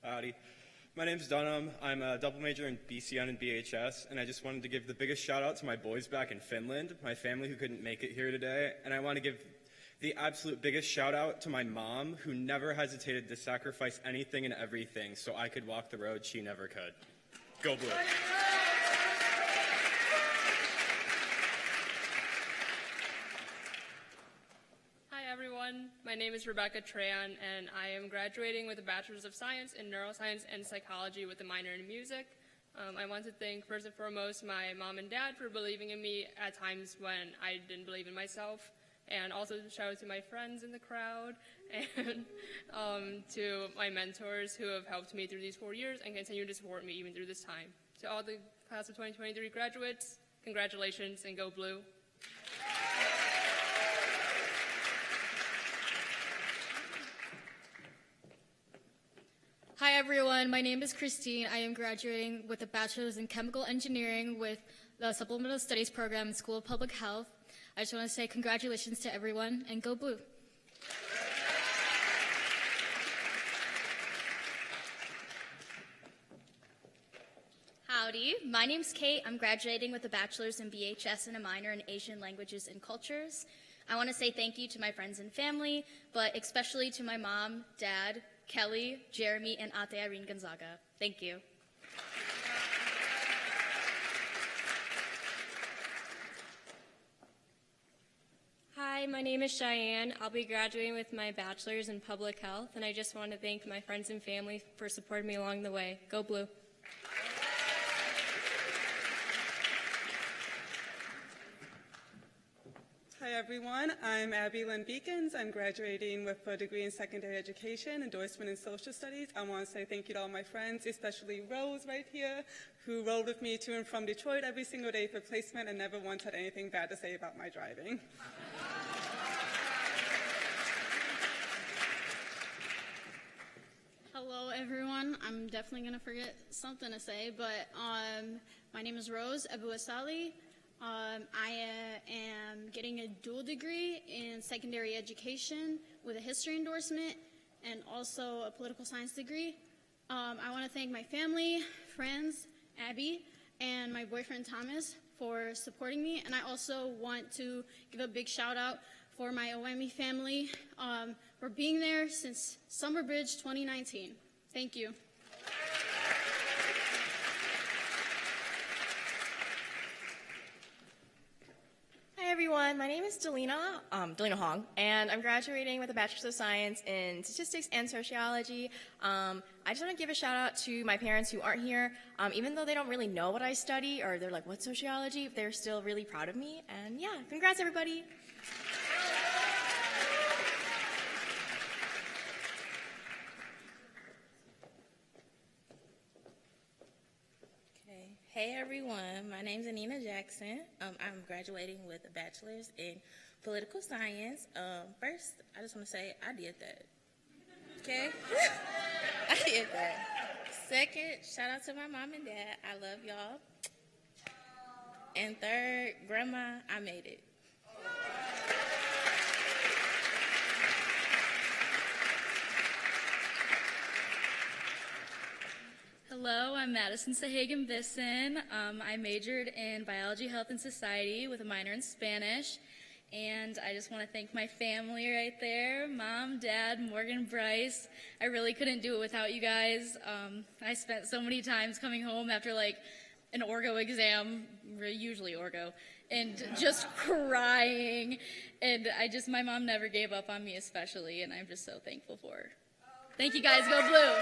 Howdy. My name's Dunham. I'm a double major in BCN and BHS, and I just wanted to give the biggest shout out to my boys back in Finland, my family who couldn't make it here today, and I want to give the absolute biggest shout out to my mom, who never hesitated to sacrifice anything and everything so I could walk the road she never could. Go Blue! Hi everyone, my name is Rebecca Tran and I am graduating with a Bachelor's of Science in Neuroscience and Psychology with a minor in Music. I want to thank first and foremost my mom and dad for believing in me at times when I didn't believe in myself, and also shout out to my friends in the crowd and to my mentors who have helped me through these 4 years and continue to support me even through this time. To all the class of 2023 graduates. Congratulations and go blue. Hi everyone, my name is Christine. I am graduating with a bachelor's in chemical engineering with the supplemental studies program in School of Public Health. I just want to say congratulations to everyone and go blue. Howdy, my name's Kate. I'm graduating with a bachelor's in BHS and a minor in Asian languages and cultures. I want to say thank you to my friends and family, but especially to my mom, dad, Kelly, Jeremy, and Ate Irene Gonzaga. Thank you. Hi, my name is Cheyenne. I'll be graduating with my bachelor's in public health, and I just want to thank my friends and family for supporting me along the way. Go blue. Hi everyone, I'm Abby Lynn Beacons. I'm graduating with a degree in secondary education, endorsement in social studies. I want to say thank you to all my friends, especially Rose right here, who rode with me to and from Detroit every single day for placement and never once had anything bad to say about my driving. Hello everyone, I'm definitely going to forget something to say, but my name is Rose Abuasali. I am getting a dual degree in secondary education with a history endorsement and also a political science degree. I want to thank my family, friends, Abby, and my boyfriend Thomas for supporting me. And I also want to give a big shout out for my OME family for being there since Summer Bridge 2019. Thank you. Hi everyone, my name is Delina Hong, and I'm graduating with a Bachelor's of Science in Statistics and Sociology. I just want to give a shout out to my parents who aren't here. Even though they don't really know what I study, or they're like, what's sociology? They're still really proud of me, and yeah, congrats everybody. Hey everyone, my name is Anina Jackson. I'm graduating with a bachelor's in political science. First, I just want to say I did that. Okay? I did that. Second, shout out to my mom and dad. I love y'all. And third, Grandma, I made it. Hello, I'm Madison Sahagan Bisson. I majored in biology, health, and society with a minor in Spanish. And I just want to thank my family right there, Mom, Dad, Morgan, Bryce. I really couldn't do it without you guys. I spent so many times coming home after like an orgo exam, usually orgo, and just crying. And my mom never gave up on me especially, and I'm just so thankful for her. Thank you guys, go blue.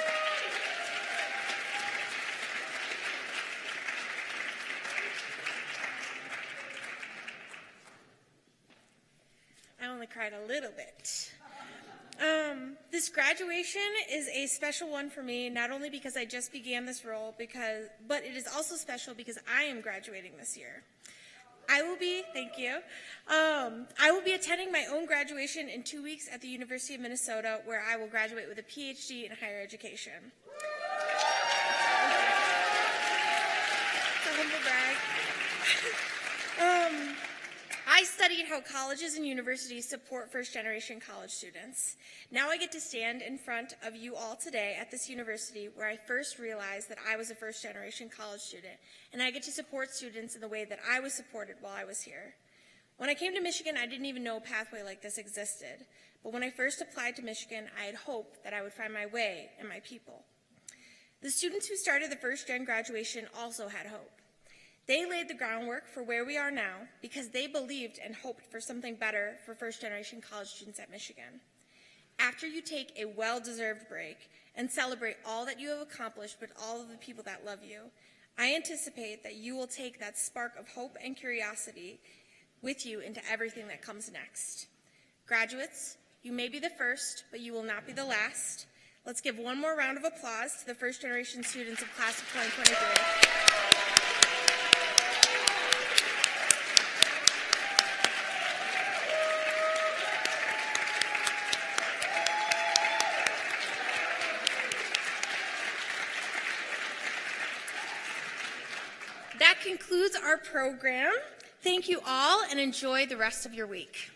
I only cried a little bit. This graduation is a special one for me, not only because I just began this role, but it is also special because I am graduating this year. Thank you. I will be attending my own graduation in 2 weeks at the University of Minnesota, where I will graduate with a PhD in higher education. It's a humble brag. I studied how colleges and universities support first-generation college students. Now I get to stand in front of you all today at this university where I first realized that I was a first-generation college student, and I get to support students in the way that I was supported while I was here. When I came to Michigan, I didn't even know a pathway like this existed. But when I first applied to Michigan, I had hoped that I would find my way and my people. The students who started the first-gen graduation also had hope. They laid the groundwork for where we are now because they believed and hoped for something better for first-generation college students at Michigan. After you take a well-deserved break and celebrate all that you have accomplished with all of the people that love you, I anticipate that you will take that spark of hope and curiosity with you into everything that comes next. Graduates, you may be the first, but you will not be the last. Let's give one more round of applause to the first-generation students of class of 2023. concludes our program. Thank you all and enjoy the rest of your week.